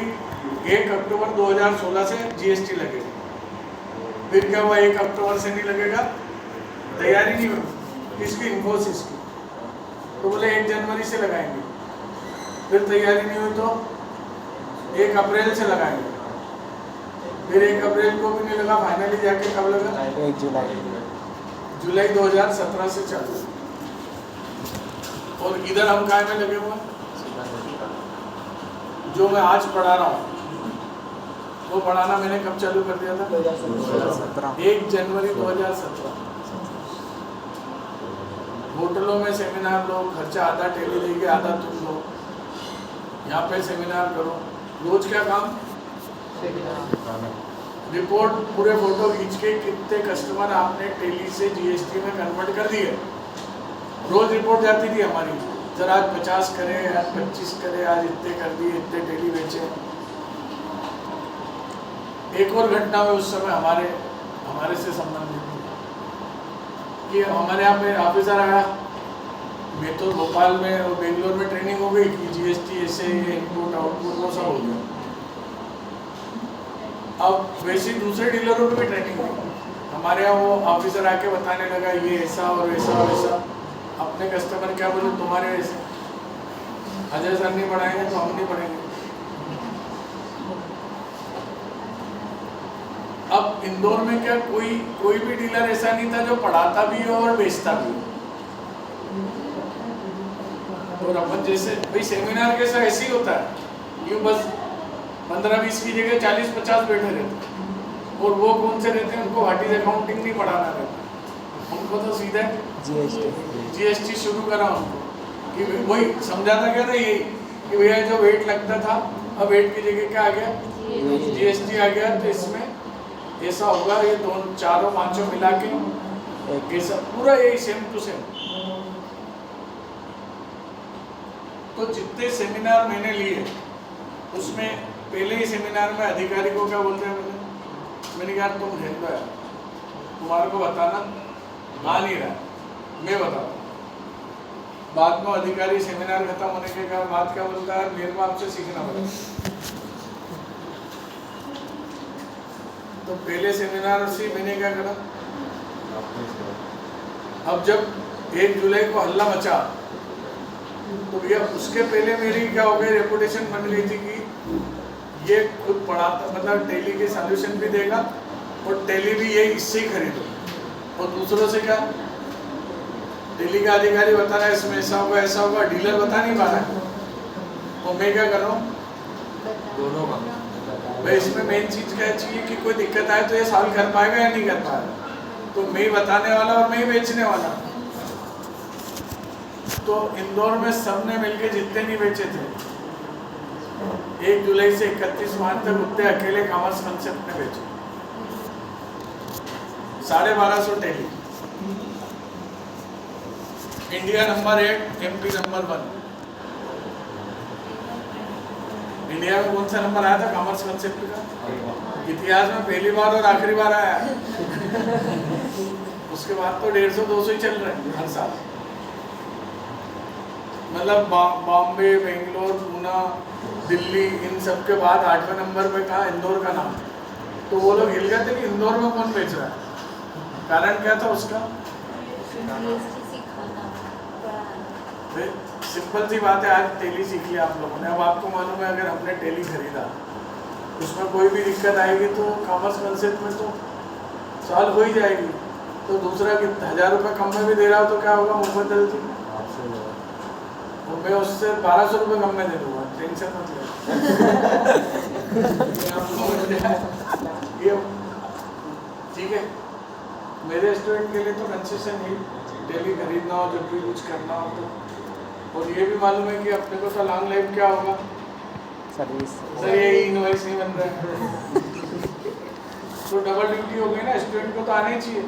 1 अक्टूबर 2016 से जीएसटी लगेगा। फिर क्या हुआ, 1 अक्टूबर से नहीं लगेगा, तैयारी नहीं हुई इसकी, इन्फोसिस की, तो बोले 1 जनवरी से लगाएंगे। फिर तैयारी नहीं हुई तो 1 अप्रैल से लगाएंगे। फिर 1 अप्रैल को भी नहीं लगा, फाइनली जाके कब लगा, 1 जुलाई 2017 से चालू। और इधर हम काय में लगे हुए हैं, जो मैं आज पढ़ा रहा हूँ वो पढ़ाना मैंने कब चालू कर दिया था, 1 जनवरी 2017। होटलों में सेमिनार लो, खर्चा आधा टेली देंगे, आधा तुम लो, यहाँ पे सेमिनार करो। रोज क्या काम, रिपोर्ट, पूरे फोटो खींच के कितने कस्टमर आपने टेली से जीएसटी में कन्वर्ट कर दिए। रोज रिपोर्ट जाती थी हमारी, सर आज 50 करे, आज 25 करे, आज इतने कर दिए, इतने टेली बेचे। एक और घटना में उस समय हमारे से संबंधित कि हमारे यहाँ पे ऑफिसर आया, मैं तो भोपाल में और बेंगलोर में ट्रेनिंग हो गई कि जीएसटी ऐसे इनपुट आउटपुट वो सब हो गया। अब वैसे दूसरे डीलरों को भी ट्रेनिंग हुई, हमारे यहाँ वो ऑफिसर आके बताने लगा ये ऐसा और वैसा और वैसा। अपने कस्टमर क्या बोले, तुम्हारे ऐसे अजय सर नहीं पढ़ाएंगे तो हम नहीं पढ़ेंगे। अब इंदौर में क्या कोई भी डीलर ऐसा नहीं था जो पढ़ाता भी हो और बेचता भी हो। और अपन जैसे भाई सेमिनार कैसा ऐसे ही होता है, यूँ बस 15-20 की जगह 40-50 बैठे रहते, और वो कौन से रहते हैं, उनको व्हाट इज अकाउंटिंग नहीं पढ़ाना रहता, उनको तो सीधा जीएसटी शुरू करा उनको कि वही समझाता क्या था, यही कि भैया जो वेट लगता था अब वेट की जगह क्या आ गया, जीएसटी आ गया। तो इसमें ऐसा होगा, ये दोनों चारों पांचों मिला के ऐसा पूरा यही सेम टू सेम। तो जितने सेमिनार मैंने लिए उसमें पहले ही सेमिनार में अधिकारी को क्या बोलते हैं, मैंने कहा तुम ढेर दो यार, तुम्हारे को बताना आ नहीं रहा, मैं बताऊँ। बाद में अधिकारी सेमिनार खत्म होने के बाद क्या बोलता है, मेरे को आपसे सीखना पड़ेगा। तो पहले सेमिनार से मैंने क्या करा, अब जब 1 जुलाई को हल्ला मचा तो भैया उसके पहले मेरी क्या हो गई, रेपुटेशन बन गई थी कि ये खुद पढ़ाता, मतलब टेली के सॉल्यूशन भी देगा और टेली भी ये इससे ही खरीदो। और दूसरों से क्या, टेली का अधिकारी बता रहा है इसमें ऐसा होगा ऐसा होगा, डीलर बता नहीं पा रहा है, तो मैं क्या कर रहा हूँ, दोनों का भाई इसमें मेन चीज़ क्या चाहिए कि कोई दिक्कत आए तो ये सॉल्व कर पाएगा या नहीं कर पाएगा, तो मैं ही बताने वाला और मैं ही बेचने वाला। तो इंदौर में सबने मिलके जितने नहीं बेचे थे 1 जुलाई से 31 मार्च तक उतने अकेले कॉमर्स कंसेप्ट में बेचे 1250 Tally. India number 1, MP number 1। India में कौन सा नंबर आया था कॉमर्स कंसेप्ट का? इतिहास में पहली बार और आखिरी बार आया। उसके बाद तो 150-200 ही चल रहे हैं हर साल। मतलब बॉम्बे, बेंगलोर, पूना, दिल्ली, इन सब के बाद 8वें नंबर पे था इंदौर का नाम। तो वो लोग हिल गए थे कि इंदौर में कौन बेच रहा है। कारण क्या था उसका? सिंपल सी बात है, आज टेली सीख लिया आप लोगों ने। अब आपको मालूम है अगर हमने टेली खरीदा उसमें कोई भी दिक्कत आएगी तो कॉमर्स कंसेप्ट में तो सॉल्व हो ही जाएगी। तो दूसरा कि 1000 रुपये कम में भी दे रहा हो तो क्या होगा, मुफद्दल थी, तो मैं उससे 1200 रुपये कम में दे दूँगा, टेंशन मत ले। ठीक है, मेरे स्टूडेंट के लिए तो कंसेशन ही डेली खरीदना हो, जब भी कुछ करना हो तो। और ये भी मालूम है कि अपने को तो लॉन्ग लाइफ क्या होगा, सर्विस। सर ये इनवॉइस नहीं बन रहा है तो डबल ड्यूटी हो गई ना। स्टूडेंट को तो आना ही चाहिए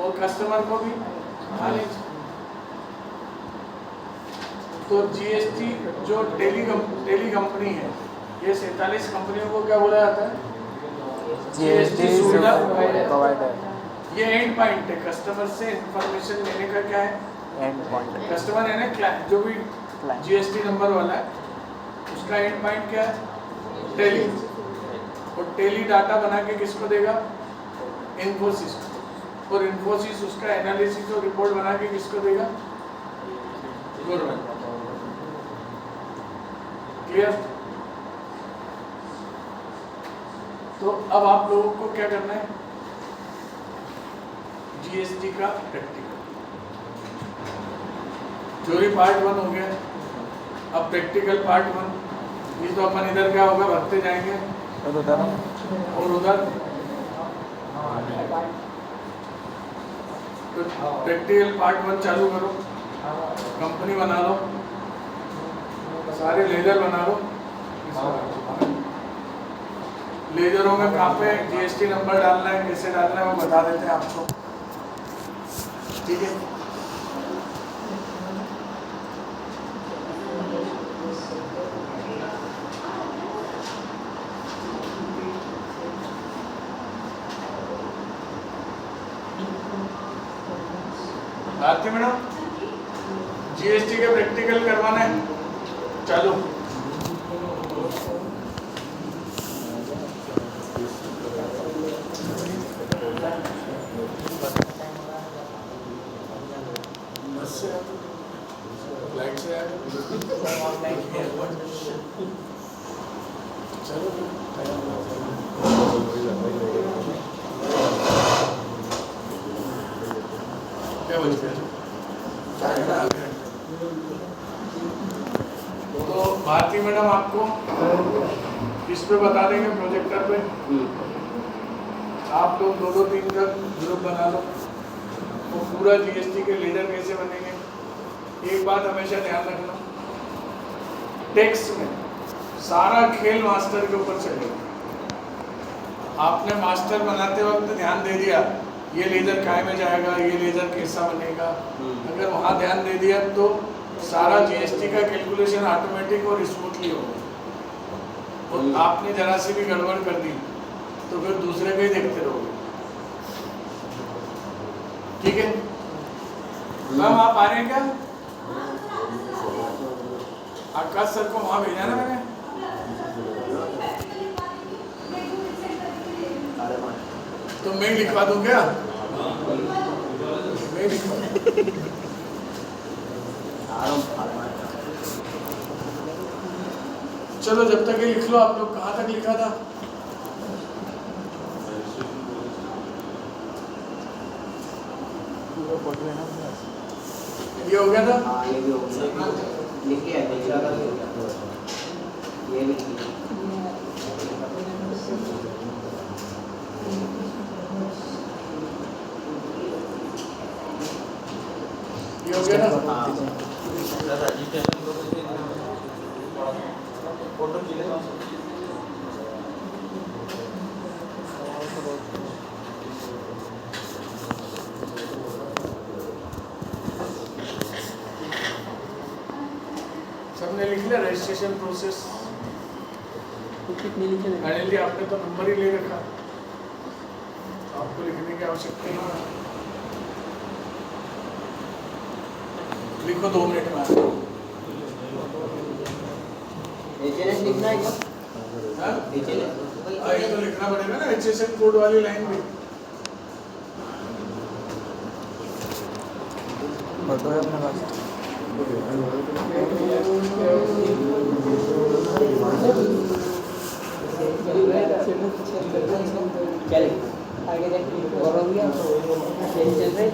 और कस्टमर को भी आना ही चाहिए। तो जीएसटी जो टेली कंपनी है, ये 47 कंपनियों को क्या बोला जाता है? जीएसटी सुविधा प्रोवाइडर। ये एंड पॉइंट है, कस्टमर से इंफॉर्मेशन लेने का क्या है, एंड पॉइंट। कस्टमर है ना, जो भी जीएसटी नंबर वाला है उसका एंड पॉइंट क्या है, टेली। और टेली डाटा बना के किसको देगा? इन्फोसिस को। और इन्फोसिस उसका एनालिसिस और रिपोर्ट बना के किसको देगा? गवर्नमेंट। क्लियर? तो अब आप लोगों को क्या करना है? जीएसटी का प्रैक्टिकल थ्योरी पार्ट 1 हो गया। अब प्रैक्टिकल पार्ट 1 ये तो अपन इधर क्या होगा, भरते जाएंगे और उधर तो प्रैक्टिकल पार्ट 1 चालू करो। कंपनी बना लो, सारे लेजर बना लो। लेजरों में कहाँ पे जीएसटी नंबर डालना है, कैसे डालना है वो बता देते हैं आपको, ठीक है? भारती मैडम, जीएसटी के प्रैक्टिकल करवाना है, चलो। लाइट से चलो क्या बच गया? तो भारती मैडम आपको इस पे बता देंगे प्रोजेक्टर पे। आप लोग 2-3 का ग्रुप बना लो। तो पूरा जीएसटी के लीडर कैसे बनेंगे? एक बात हमेशा ध्यान रखना, टैक्स में सारा खेल मास्टर के ऊपर चलेगा। आपने मास्टर बनाते वक्त ध्यान दे दिया ये लेजर काय में जाएगा, ये लेजर कैसा बनेगा, अगर वहाँ ध्यान दे दिया तो सारा जीएसटी का कैलकुलेशन ऑटोमेटिक और स्मूथली होगा। और आपने जरा सी भी गड़बड़ कर दी तो फिर दूसरे को ही देखते रहोगे, ठीक है? मैम आप आ रहे हैं क्या? आकाश सर को वहाँ भेजा ना मैंने, तो मैं लिखवा दूं क्या? मैं लिखवा चलो जब तक ये लिख लो आप लोग। कहाँ तक लिखा था? ये हो गया था? हाँ ये भी हो गया, लिखे है दूसरा का भी हो गया, ये भी ये हो गया ना? फोटो खींचेगा। सबने लिख लिया रजिस्ट्रेशन प्रोसेस? कितनी लिखे? अनिल जी आपने तो नंबर ही ले रखा, आपको लिखने की आवश्यकता नहीं। लिखो 2 मिनट में। एचएनएस लिखना है क्या? हाँ? एचएनएस ये तो लिखना पड़ेगा ना, एचएसएन कोड वाली लाइन भी। फोटो है अपने पास? क्या लिखना? आगे देखिए और हो गया चल रही है।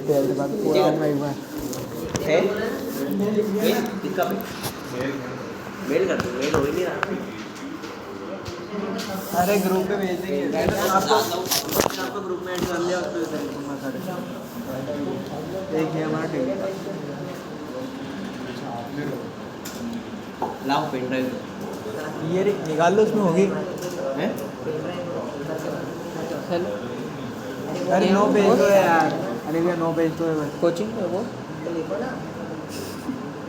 पहले बात पूरा में एक बार है इसका मेल कर दो, मेल हो ही नहीं रहा। अरे ग्रुप पे भेज देंगे आपको ग्रुप में ऐड कर लिया एक है हमारा टीम। लाओ पेन ड्राइव ये निकाल लो, उसमें होगी है हेलो अरे नो भेज दो यार, अरे भैया नो भेज दो बस। कोचिंग पे वो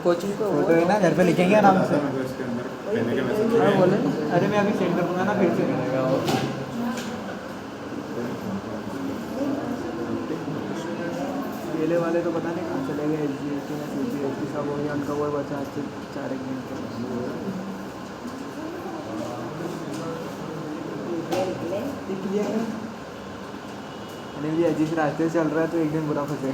कोचिंग पे फोटो है ना, घर पे लिखेंगे आराम से। इसके अंदर कहने के मैसेज हाँ बोले ना, अरे मैं अभी सेंड करूँगा ना, फिर से करेगा वो। पहले वाले तो पता नहीं कहाँ चले गए, SGST में CGST सब हो गया उनका, वो बचा आज से 4 दिन के। अनिल जी जिस रास्ते से चल रहा है तो एक दिन बुरा फंसे।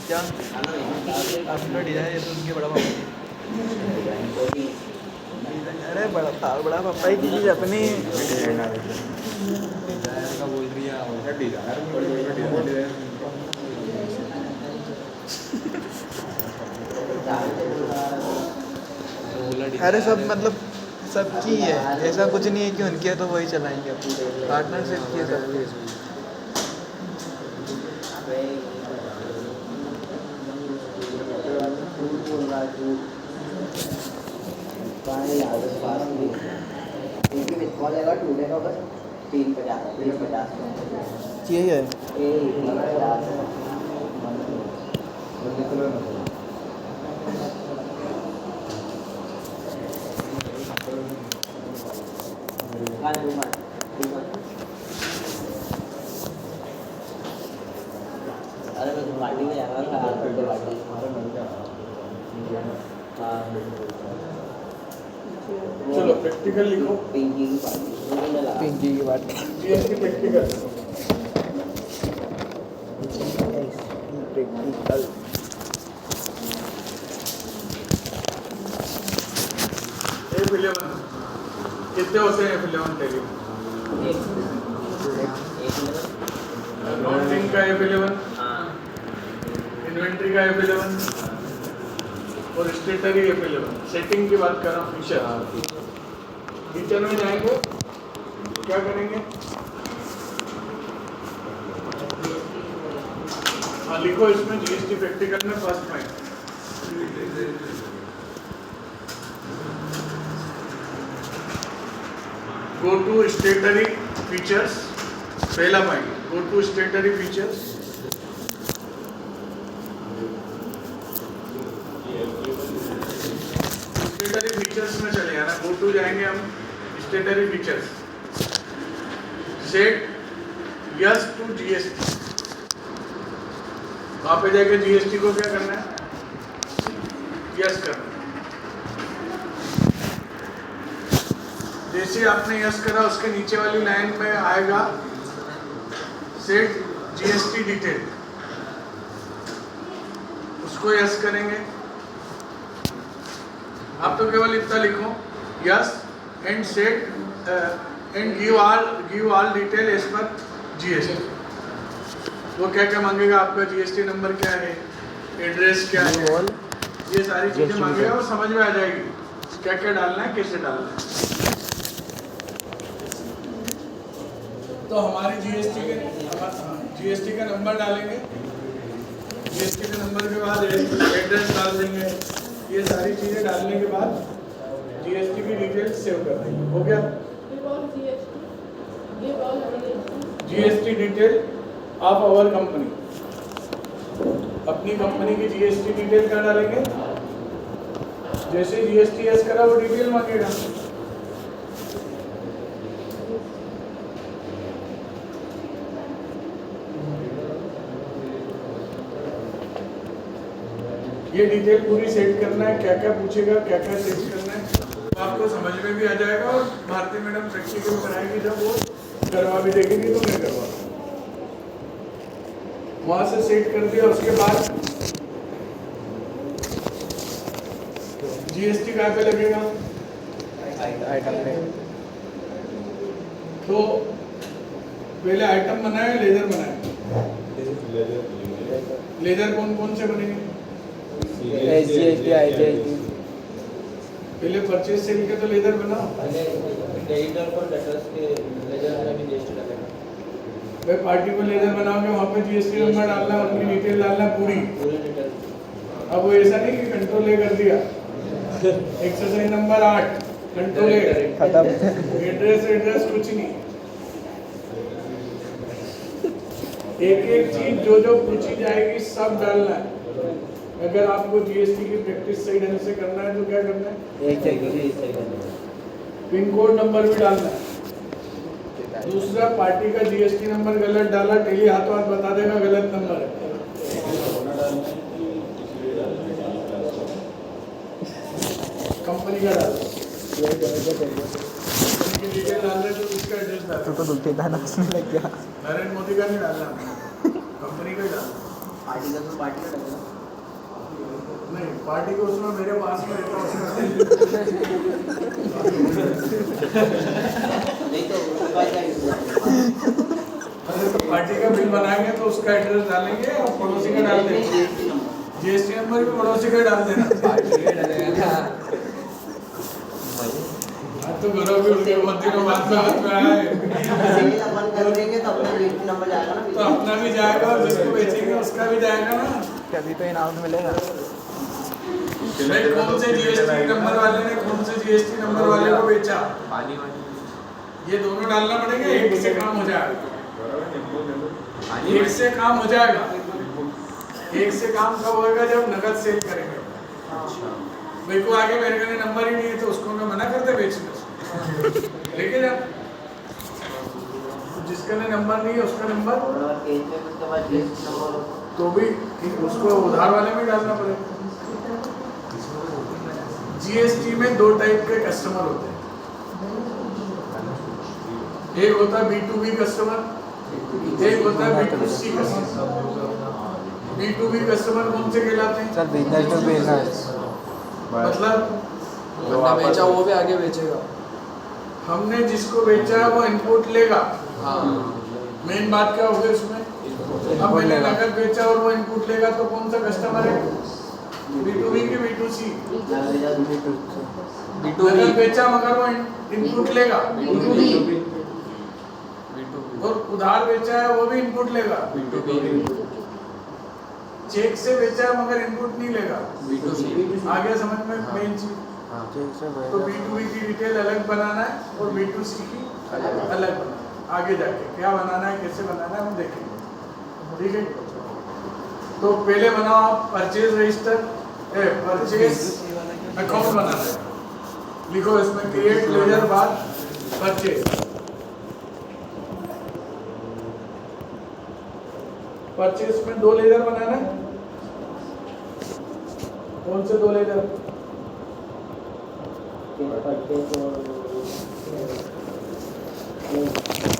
क्या आपका डिजाइन है तो उनके बड़ा पापा। अरे बड़ा पापा ही की चीज़ अपनी का बोल रही है। अरे सब मतलब सबकी है, ऐसा कुछ नहीं है कि उनकी है तो वही चलाएंगे, पार्टनरशिप की है सबकी। चाहिए अरे मैं पार्टी में जाना था, बर्थडे पार्टी। चलो प्रैक्टिकल लिखो। पिंकी की पार्टी। पिंकी की बात। GST practical. प्रैक्टिकल F11 कितने होते हैं F11 टैली? अकाउंटिंग का F11, इन्वेंट्री का F11 और स्टेटरी F11। सेटिंग की बात कर रहा हूँ, फीचर। फीचर में जाएंगे, क्या करेंगे? हाँ लिखो इसमें GST प्रैक्टिकल में first point. Go to statutory features, पहला point, go to statutory features. Statutory features में चले जाना, गो टू जाएंगे हम, statutory features, set yes to GST। वहां पे जाके GST को क्या करना है? यस करना है। जैसे आपने यस करा उसके नीचे वाली लाइन में आएगा सेट GST डिटेल, उसको यस करेंगे। आप तो केवल इतना लिखो, yes and set and give all detail as per GST। वो क्या क्या मांगेगा आपका? GST नंबर क्या है, एड्रेस क्या है, ये सारी चीजें मांगेगा और समझ में आ जाएगी क्या क्या डालना है, कैसे डालना है। तो हमारी GST का नंबर डालेंगे, GST के नंबर के बाद एड्रेस डाल देंगे। ये सारी चीजें डालने के बाद GST की डिटेल सेव कर देंगे। हो गया? GST detail of our company, अपनी कंपनी की GST डिटेल क्या डालेंगे? जैसे GST यस करा वो डिटेल मांगेगा। ये डिटेल पूरी सेट करना है, क्या क्या पूछेगा, क्या क्या सेट करना है, तो आपको समझ में भी आ जाएगा। और भारती मैडम प्रैक्टिकल कराएगी, जब वो करवा भी देखेंगी तो मैं करवा वहां से सेट कर दिया। उसके बाद GST कहाँ पे लगेगा? आइटम पे तो पहले आइटम बनाए, लेजर बनाए। लेजर कौन कौन से बनेंगे? पहले परचेज सेल के तो लेजर बनाओ। पहले क्रेडिटर और डेटर्स के लेजर में भी जीएसटी लगेगा। भाई पार्टी को लेजर बनाओगे, वहाँ पे जीएसटी नंबर डालना, उनकी डिटेल डालना पूरी। पूरी डिटेल। अब वो ऐसा नहीं कि कंट्रोल ए कर दिया, एक्सरसाइज नंबर 8 कंट्रोल ए खत्म। एड्रेस कुछ नहीं। एक एक चीज जो जो पूछी जाएगी सब डालना है। अगर आपको जीएसटी की प्रैक्टिस सही ढंग से करना है तो क्या करना है? पिन कोड नंबर भी डालना है। दूसरा, पार्टी का जीएसटी नंबर गलत डाला, टेली हाथों हाथ बता देगा गलत नंबर है। कंपनी का डालो, कंपनी की डिटेल डाल रहे तो उसका एड्रेस डालो। तू तो दुखी था ना, उसमें लग गया। नरेंद्र मोदी का नहीं डालना, कंपनी का ही डालना। पार्टी का तो पार्टी का लगेगा। नहीं, पार्टी को उसमें मेरे पास में रहता उसमें नहीं तो उसके बाद क्या यूज़ अगर तो पार्टी का बिल बनाएंगे तो उसका एड्रेस डालेंगे और पड़ोसी का डाल देंगे। जीएसटी नंबर भी पड़ोसी का डाल देना। तो घरों भी उनके बहुत दिनों बाद में हाथ में आया है अपन कर देंगे तो अपना जीएसटी नंबर जाएगा ना। तो अपना भी जाएगा और जिसको बेचेंगे उसका भी जाएगा ना। कभी तो इनाम मिलेगा। भाई कौन से जीएसटी नंबर वाले ने कौन से जीएसटी नंबर वाले को बेचा, ये दोनों डालना पड़ेगा। एक से काम हो जाएगा, एक से काम हो जाएगा। एक से काम कब होगा? जब नगद सेल करेंगे। मेरे को आगे मेरे का नंबर ही नहीं है तो उसको मैं मना करते बेचने से। लेकिन अब जिसका नंबर नहीं है उसका नंबर उसके बाद जीएसटी नंबर तो भी उसको उधार वाले में डालना पड़ेगा। जीएसटी में दो टाइप के कस्टमर होते हैं। एक होता है B2B कस्टमर, एक होता है B2C कस्टमर। B2B कस्टमर कौन से कहलाते हैं? सर बिजनेस टू बिजनेस, मतलब जो बेचा वो भी आगे बेचेगा। हमने जिसको बेचा है वो इनपुट लेगा। हाँ, मेन बात क्या होगी उसमें? अब मैंने नकद बेचा और वो इनपुट लेगा तो कौन सा कस्टमर है? B2B की B2C? नकद बेचा मगर वो इनपुट लेगा B2B। और उधार बेचा है वो भी इनपुट लेगा। चेक से बेचा है मगर इनपुट नहीं लेगा। B2C। आगे समझ में मेन चीज। तो B2B की डिटेल अलग बनाना है और B2C की अलग बनाना है। आगे जाके क्या बनाना है, कैसे बनाना है हम देखेंगे। ठीक है, तो पहले बनाओ आप परचेज रजिस्टर, परचेज अकाउंट बनाना है। लिखो इसमें क्रिएट लेजर बाद परचेज। परचेज में दो लेजर बनाना है। कौन से दो लेजर?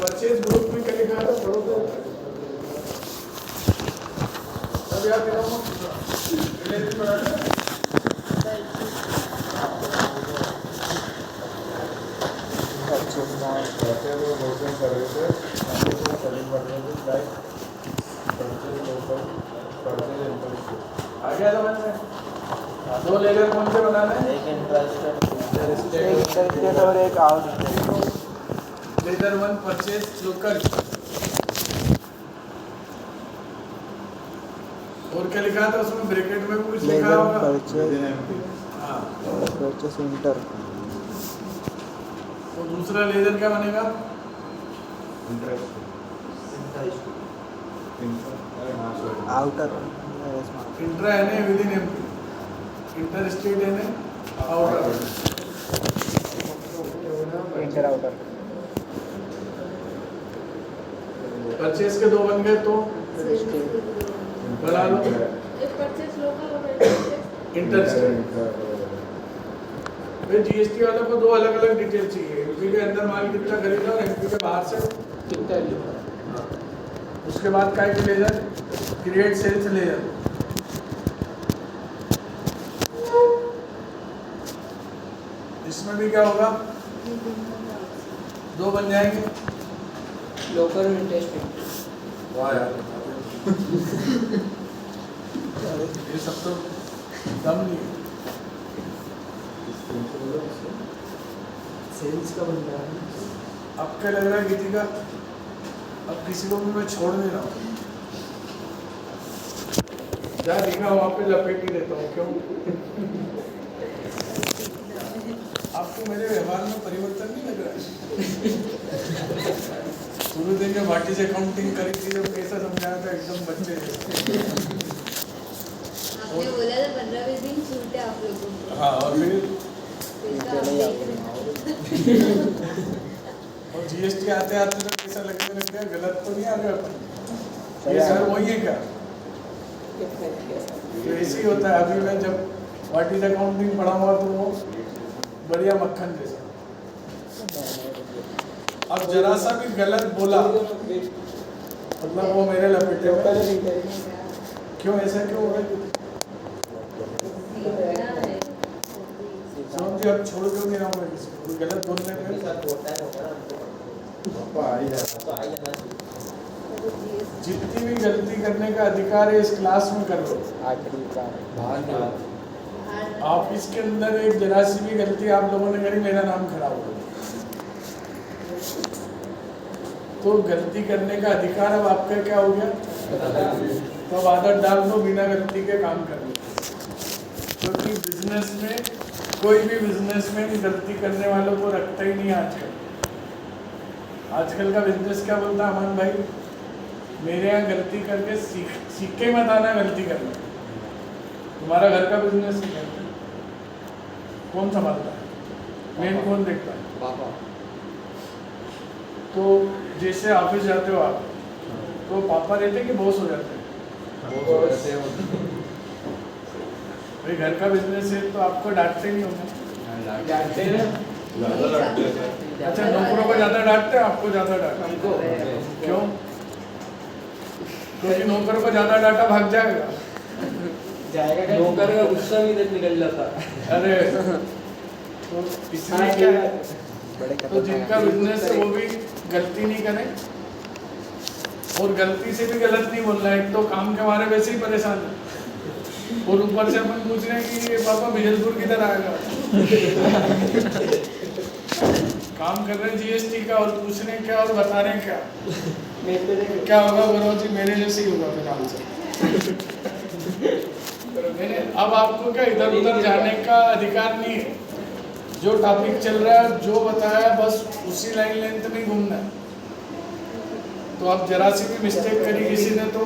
परचेज ग्रुप में क्या लिखा था? पढ़ो तो अब याद दिलाऊं पहले दिन पढ़ा था। आ गया समझ में? दो लेजर कौन से बनाना है? एक इंटरेस्ट और एक आउट। Laser 1 purchase local. और क्या लिखा था उसमें? ब्रैकेट में कुछ लिखा होगा। हाँ, परचेज इंटर। और दूसरा लेजर क्या बनेगा? आउटर। इंट्रा यानी with in MP, inter state यानी आउटर। Inter outer. परचेज के दो बन गए तो बना लो इंटर स्टेट। जीएसटी वालों को दो अलग अलग डिटेल चाहिए। एमपी के अंदर माल कितना खरीदा और एमपी के बाहर से कितना लिया। उसके बाद क्या है लेजर? Create sales laser. इसमें भी क्या होगा? दो बन जाएंगे। Local testing. वाह यार ये सब तो दम नहीं है। सेल्स का बंदा है। अब क्या लग रहा है किसी का, अब किसी को भी मैं छोड़ नहीं रहा हूँ, जहाँ दिखा वहाँ पे लपेट ही देता हूँ। क्यों? आपको मेरे व्यवहार में परिवर्तन नहीं लग रहा है? शुरू दिन में बाटी से अकाउंटिंग करी थी जब कैसा समझाया था, एकदम बच्चे जैसे। आपने बोला था 15-20 दिन छूट है आप लोगों को। हाँ और फिर इसका आप देख रहे हैं। और जीएसटी आते आते तो कैसा लगने लग गया, गलत तो नहीं आ गया अपन? ये सर वही है क्या? तो ऐसे ही होता है। अभी मैं जब व्हाट इज अकाउंटिंग पढ़ा हुआ तो वो बढ़िया मक्खन जैसा। अब जरा सा भी गलत बोला मतलब वो मेरे लपेटे में। क्यों ऐसा क्यों हो रहा है? सोम जी अब छोड़ क्यों नहीं रहा हूँ मैं किसी को? कोई गलत बोलने में जितनी भी गलती करने का अधिकार है इस क्लास में कर लो। ऑफिस के अंदर एक जरा सी भी गलती आप लोगों ने करी, मेरा नाम खराब हो गया। तो गलती करने का अधिकार अब आपका क्या हो गया? तो अब आदत डाल दो बिना गलती के काम करने। क्योंकि बिजनेस में कोई भी बिजनेसमैन गलती करने वालों को रखता ही नहीं आजकल। आजकल का बिजनेस क्या बोलता है अमन भाई? मेरे यहाँ गलती करके सीख के मत आना गलती करना। तुम्हारा घर का बिजनेस नहीं करता, कौन संभालता है? मेन कौन देखता है? पापा। तो जैसे ऑफिस जाते हो आप, तो पापा रहते कि बॉस हो जाते हैं? भाई घर का बिजनेस है तो आपको डांटते नहीं होंगे? डांटते हैं। अच्छा नौकरों को ज़्यादा डांटते हैं, आपको ज़्यादा डांटते हैं? क्यों? क्योंकि नौकरों को ज़्यादा डांटा भाग जाएगा। नौकर का गुस्सा भी इधर निकल जाता है। अरे तो इसलिए क्या है, तो जिनका बिजनेस है वो भी गलती नहीं करें और गलती से भी गलत नहीं बोलना है। एक तो काम के मारे वैसे ही परेशान है और ऊपर से अपन पूछ रहे हैं कि ये पापा बिजलपुर किधर आएगा? काम कर रहे हैं जीएसटी का और पूछ रहे हैं क्या और बता रहे हैं क्या? क्या होगा गुरु जी? मेरे जैसे ही होगा फिर आपसे। मैंने अब आपको क्या इधर उधर जाने का अधिकार नहीं है। जो टॉपिक चल रहा है जो बताया बस उसी लाइन लेंथ में घूमना है। तो आप जरा सी भी मिस्टेक करी किसी ने तो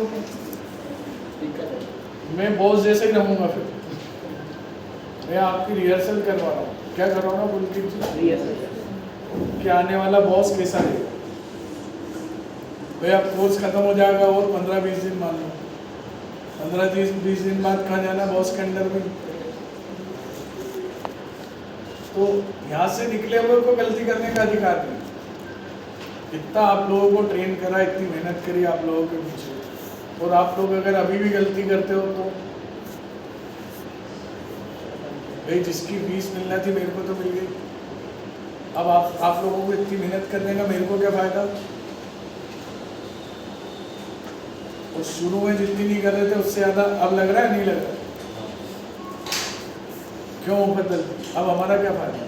मैं बॉस जैसे ही रहूँगा। फिर मैं आपकी रिहर्सल करवा रहा हूँ। क्या करवाना पुलकित जी? कि आने वाला बॉस कैसा है। भाई अब कोर्स खत्म हो जाएगा और 15-20 दिन मान लो, 15-20 दिन बाद कहाँ जाना बॉस के अंडर में? तो यहाँ से निकले हुए को गलती करने का अधिकार नहीं। इतना आप लोगों को ट्रेन करा, इतनी मेहनत करी आप लोगों के पीछे, और आप लोग अगर अभी भी गलती करते हो तो भाई जिसकी फीस मिलना थी मेरे को तो मिल गई। अब आप लोगों को इतनी मेहनत करने का मेरे को क्या फायदा? और शुरू में जितनी नहीं कर रहे थे उससे ज़्यादा अब लग रहा है, नहीं लग रहा? क्यों बदल? अब हमारा क्या फायदा?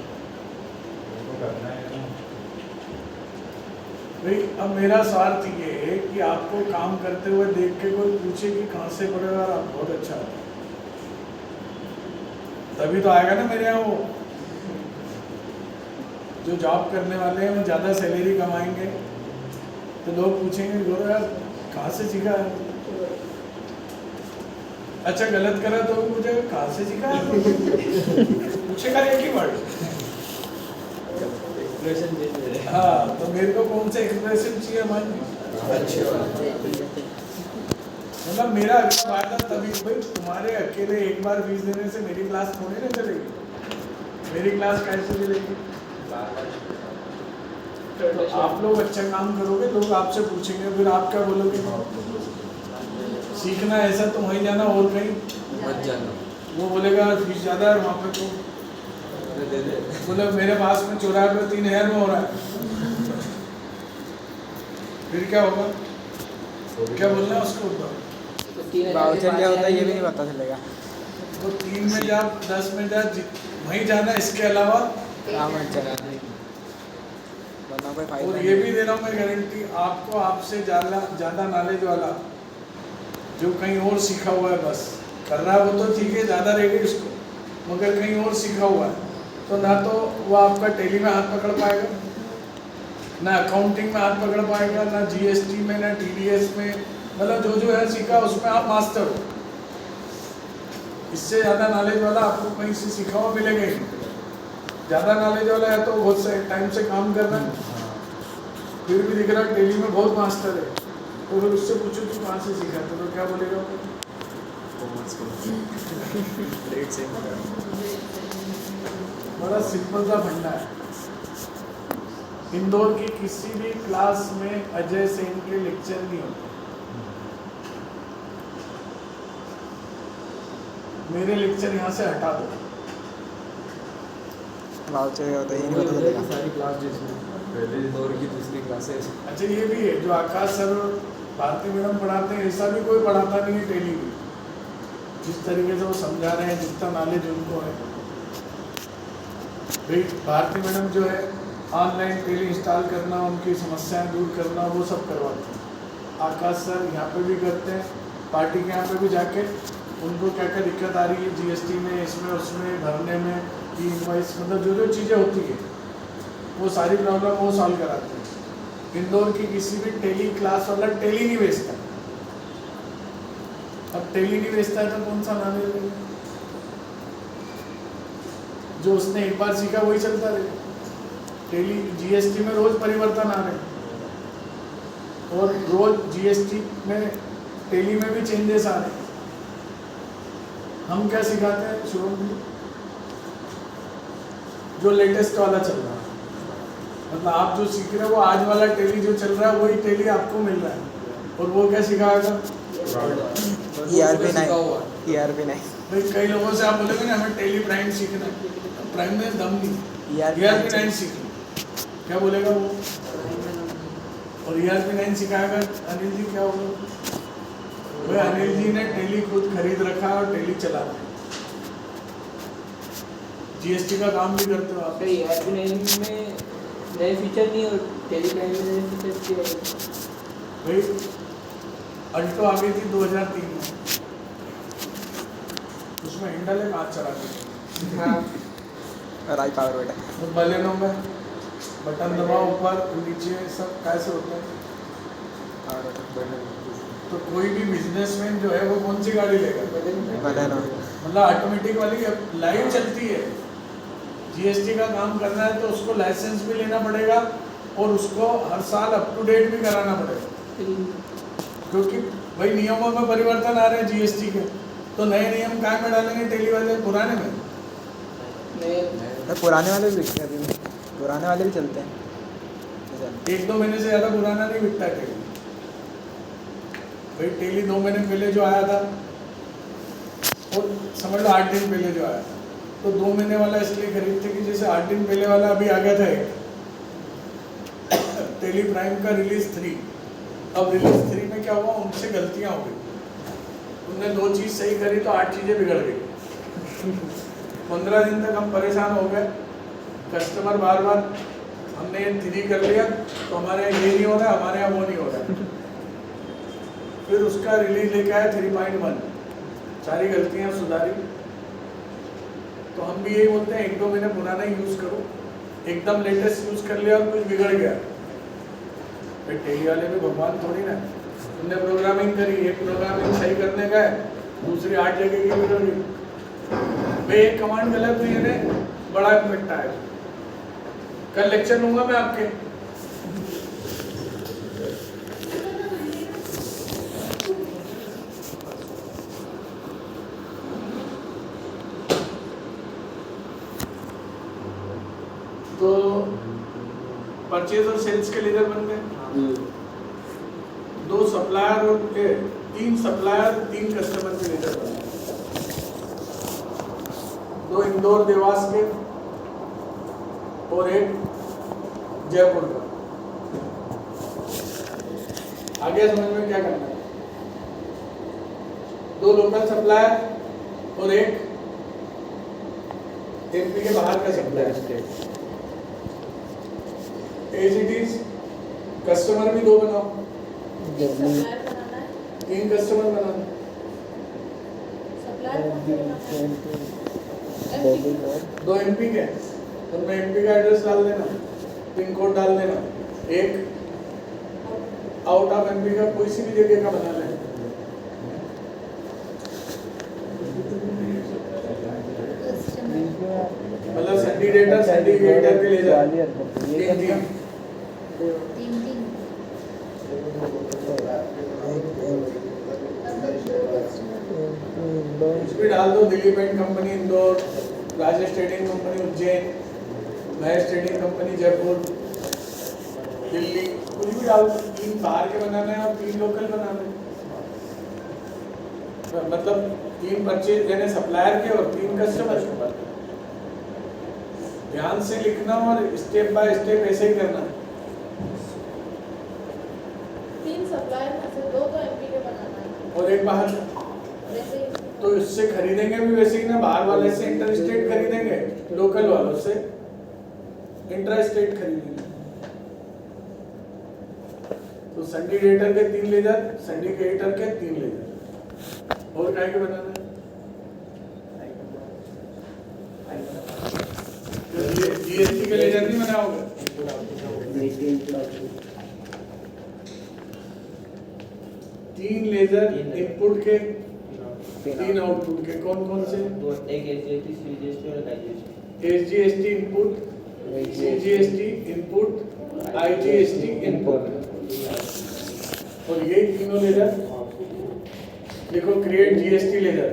भाई अब मेरा स्वार्थ ये है कि आपको काम करते हुए देख के कोई पूछे कि कहाँ से पढ़ेगा, आप बहुत अच्छा है, तभी तो आएगा ना मेरे यहाँ। वो जो जॉब करने वाले हैं वो ज़्यादा सैलरी कमाएंगे तो लोग पूछेंगे गोरो यार कहाँ से सीखा है? अच्छा गलत करा तो भी मुझे कहाँ से सीखा है? पूछेगा एक ही वर्ड। हाँ तो मेरे को कौन सा एक्सप्रेशन चाहिए मन में? मतलब मेरा अगला फायदा तभी, भाई तुम्हारे अकेले एक बार फीस देने से मेरी क्लास थोड़ी ना चलेगी। मेरी क्लास कैसे चलेगी? तो आप लोग अच्छा काम करोगे, लोग आपसे पूछेंगे, फिर आप क्या बोलोगे? सीखना ऐसा तो वहीं जाना और कहीं मत जाना। वो बोलेगा फीस ज़्यादा है वहाँ पे, तो बोले मेरे पास में 94 में 3000 में हो रहा है। फिर क्या होगा? क्या बोलना है उसको बताओ। तो 3,000 वाउचर क्या होता है ये भी नहीं आएंगे। पता चलेगा। वो 3 में जा, 10 में जा, वहीं जाना, इसके अलावा। काम चला वरना कोई फायदा और नहीं। ये भी दे रहा हूँ मैं गारंटी आपको, आपसे ज़्यादा नॉलेज वाला जो कहीं और सीखा हुआ है, बस कर रहा है वो तो ठीक है, ज़्यादा रहेगी उसको, मगर कहीं और सीखा हुआ है तो ना तो वो आपका टैली में हाथ पकड़ पाएगा, ना अकाउंटिंग में हाथ पकड़ पाएगा, ना जीएसटी में, ना टीडीएस में, मतलब जो है सीखा उसमें आप मास्टर हो। इससे ज़्यादा नॉलेज वाला आपको कहीं से सीखा हुआ मिलेगा ही नहीं। ज़्यादा नॉलेज वाला है तो बहुत से टाइम से काम कर रहा है, फिर भी दिख रहा है टैली में बहुत मास्टर है, तो फिर उससे पूछो तू कहाँ से सीखा, तो क्या बोलेगा? बड़ा सिंपल सा फंडा है। इंदौर की किसी भी क्लास में अजय सेन के लेक्चर नहीं होते, मेरे लेक्चर यहाँ से हटा दो। वाउचर क्या होता है ये नहीं पता चलेगा। सारी क्लास जैसे पहले दौर की दूसरी क्लासेस। अच्छा ये भी है जो आकाश सर भारती मैडम पढ़ाते हैं, ऐसा भी कोई पढ़ाता नहीं है टेली में, जिस तरीके से वो समझा रहे हैं, जितना नॉलेज उनको है। भाई भारती मैडम जो है ऑनलाइन टेली इंस्टॉल करना, उनकी समस्याएं दूर करना, वो सब करवाते हैं। आकाश सर यहाँ पे भी करते हैं, पार्टी के यहाँ पे भी जाके उनको क्या क्या दिक्कत आ रही है जीएसटी में, इसमें उसमें भरने में, ई इनवाइस, मतलब जो चीज़ें होती है वो सारी प्रॉब्लम वो सॉल्व कराते हैं। इंदौर की किसी भी टेली क्लास वाला टेली नहीं बेचता। अब टेली नहीं बेचता है तो कौन सा नॉलेज है? जो उसने एक बार सीखा वही चलता रहे। टेली जीएसटी में रोज परिवर्तन आ रहे हैं और रोज जीएसटी में टेली में भी चेंजेस आ रहे हैं। हम क्या सिखाते हैं शुरू में? जो लेटेस्ट वाला चल रहा है, मतलब आप जो सीख रहे हो वो आज वाला टेली जो चल रहा है वही टेली आपको मिल रहा है। और वो क्या सिखाएगा? ERP 9 भाई कई लोगों से आप बोलोगे ना हमें टेली प्राइम सीखना है, प्राइम में दम नहीं, ERP 9 सीखना, क्या बोलेगा वो? और ERP 9 सिखाएगा अनिल जी, क्या होगा? भाई अनिल जी ने टेली खुद खरीद रखा और टेली चलाते हैं, जीएसटी का काम भी करते हो आप। ERP 9 में नए फीचर नहीं और टेली प्राइम में नए फीचर क्या है? भाई अल्टो आ गई थी 2003 में, उसमें हैंडल है कांच चला के, हाँ राई पावर बेटा। तो बलेनो में बटन दबाओ ऊपर नीचे सब कैसे होता है। तो कोई भी बिजनेसमैन जो है वो कौन सी गाड़ी लेगा? बलेनो। मतलब ऑटोमेटिक वाली लाइव चलती है। जीएसटी का काम करना है तो उसको लाइसेंस भी लेना पड़ेगा और उसको हर साल अप टू डेट भी कराना पड़ेगा, क्योंकि भाई नियमों में परिवर्तन आ रहे हैं जीएसटी के, तो नए नियम काय में डालेंगे टेली वाले? पुराने में। पुराने वाले भी बिकते हैं अभी भी, पुराने वाले भी चलते हैं। 1-2 महीने से ज़्यादा पुराना नहीं बिकता टेली। भाई टेली 2 महीने पहले जो आया था और समझ लो 8 दिन पहले जो आया, तो 2 महीने वाला इसलिए खरीदते कि जैसे 8 दिन पहले वाला अभी आ गया था एक टेली प्राइम का रिलीज 3। अब रिलीज 3 में क्या हुआ, उनसे गलतियां हो गई, उनने 2 चीज़ सही करी तो 8 चीज़ें बिगड़ गई। 15 दिन तक हम परेशान हो गए, कस्टमर बार बार हमने 3 कर लिया तो हमारे यहाँ ये नहीं हो रहा, हमारे यहाँ वो नहीं हो रहा। फिर उसका रिलीज लेके आया 3.1, सारी गलतियाँ सुधारी। तो हम भी यही बोलते हैं 1-2 महीने पुराना ही यूज़ करो, एकदम लेटेस्ट यूज़ कर लिया और कुछ बिगड़ गया। भाई टेली वाले भी भगवान थोड़ी ना, उनने प्रोग्रामिंग करी, एक प्रोग्रामिंग सही करने का है, दूसरी 8 जगह की बिगड़ गई। भाई एक कमांड गलत हुई है, बड़ा इम्पैक्ट आएगा। कल लेक्चर लूंगा मैं आपके, तो परचेज और सेल्स के लीडर बन गए। 2 सप्लायर और 3 सप्लायर 3 कस्टमर के लीडर बन गए। 2 इंदौर देवास के और 1 जयपुर का। आगे समझ में क्या करना है? 2 लोकल सप्लायर और एक एमपी के बाहर का supplier. As it is customer भी 2 बनाओ, 3 कस्टमर बनाना। दो एमपी के, उनमें एमपी का एड्रेस डाल देना, पिन कोड डाल देना। एक आउट ऑफ एमपी का कोई सी भी जगह का बना लेना। मतलब सिंडिकेटर सिंडिकेटर के ले जा 3 कुछ भी डाल दो। Delhi paint company Indore, Rajesh trading company Ujjain, Mahesh trading company Jaipur, Delhi, कुछ भी डाल दो। 3 बाहर के बनाने हैं और 3 लोकल बनाने हैं। मतलब 3 परचेज यानी सप्लायर के और 3 कस्टमर के। ध्यान से लिखना और स्टेप बाय स्टेप ऐसे ही करना। 3 सप्लायर में से 2 तो एमपी के बनाना है और एक बाहर का। वैसे ही तो इससे खरीदेंगे भी वैसे ही ना, बाहर वाले से इंटर स्टेट खरीदेंगे, लोकल वालों से इंट्रा स्टेट खरीदेंगे। तो सिंडिकेटर के 3 लेजर, सिंडिकेटर के 3 लेजर। और क्या के बनाना है? जीएसटी के लेजर नहीं बनाओगे? 3 लेजर इनपुट के, 3 आउटपुट के। कौन कौन से? एक एसजीएसटी, सीजीएसटी और IGST. SGST input, CGST input, IGST input. और ये तीनों लेजर देखो, क्रिएट जीएसटी लेजर।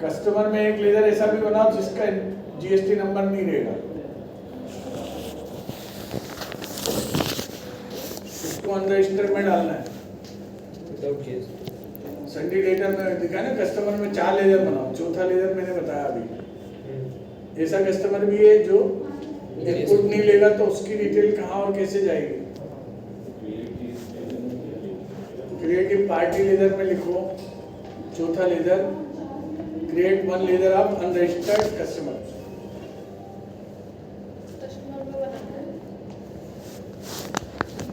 कस्टमर में एक लेजर ऐसा भी बनाओ जिसका जीएसटी नंबर नहीं रहेगा। इसको अनरजिस्टर्ड में डालना है। Without GST. सिंडिकेटर में दिखा ना, कस्टमर में 4 लेजर बनाओ, चौथा लेजर मैंने बताया अभी। ऐसा कस्टमर भी है जो इनपुट नहीं लेगा, तो उसकी डिटेल कहाँ और कैसे जाएगी? क्रिएटिव पार्टी लेजर में लिखो, चौथा laser create 1 laser of unregistered customer. Customer को बनाना है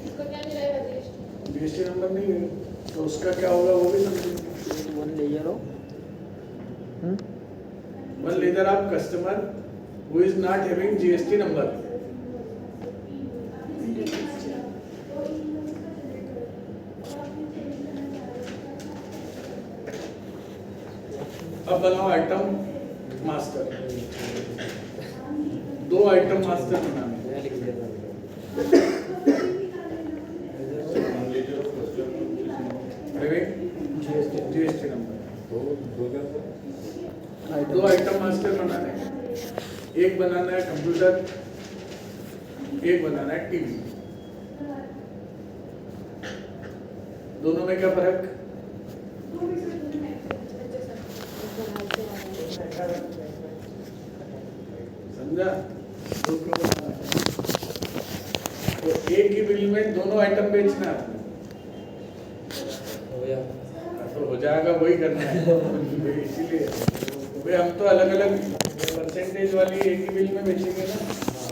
इसको क्या नहीं रहेगा जीएसटी जीएसटी नंबर नहीं है तो उसका क्या होगा वो भी समझेंगे। 1 लेजर हो 1 laser of customer who is not having GST number. अब बनाओ आइटम मास्टर। 2 आइटम मास्टर बनाने। मैं लिख दिया था। GST number. 2 आइटम मास्टर बनाने। एक बनाना है कंप्यूटर, एक बनाना है टीवी। दोनों में क्या फर्क? समझा? तो एक ही बिल में दोनों आइटम बेचना है आपने। हो गया। तो हो जाएगा, वही करना है। इसीलिए भाई हम तो अलग अलग परसेंटेज वाली एक ही बिल में बेचेंगे ना,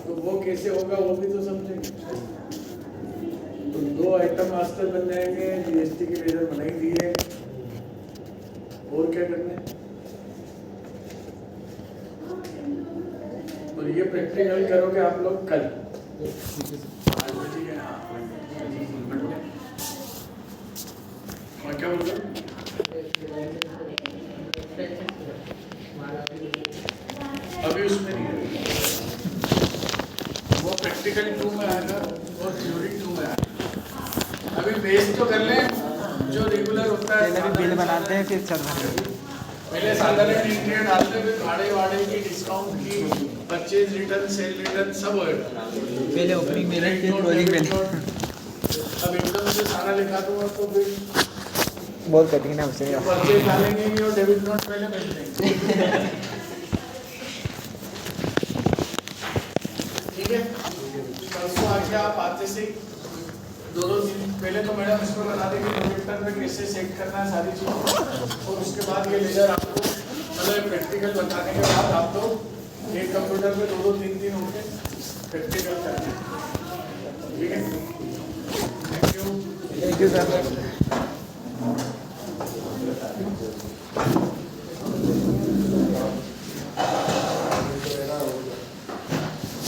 तो वो कैसे होगा वो भी तो समझेंगे। तो 2 आइटम मास्टर बन जाएंगे, जीएसटी के लेजर बना ही दिए। और क्या करना है? और ये प्रैक्टिकल करोगे आप लोग कल 5 बजे। और क्या बोल रहे हो? अभी उसमें नहीं है, वो प्रैक्टिकल 2 में आएगा। तो कर लें जो रेगुलर होता है। पहले भी बिल बनाते हैं फिर चल रहे हैं। पहले साधारण एंट्री डालते हैं, फिर भाड़े वाड़े की, डिस्काउंट की, परचेज रिटर्न, सेल रिटर्न सब होएगा। पहले ओपनिंग बिल फिर क्लोजिंग बिल। अब एकदम से सारा लिखा दूंगा तो फिर बहुत कठिन है उससे। परचेज डालेंगे नहीं और डेबिट नोट पहले भेज देंगे। ठीक है, परसों आके आप आते से 2-2 दिन पहले तो मैडम इसको बता देंगे कंप्यूटर में कैसे सेट करना है सारी चीज़, और उसके बाद ये लेजर आपको मतलब प्रैक्टिकल बताने के बाद आप लोग एक कंप्यूटर पे 2-2, 3-3 होके प्रैक्टिकल करेंगे। ठीक है, थैंक यू सर।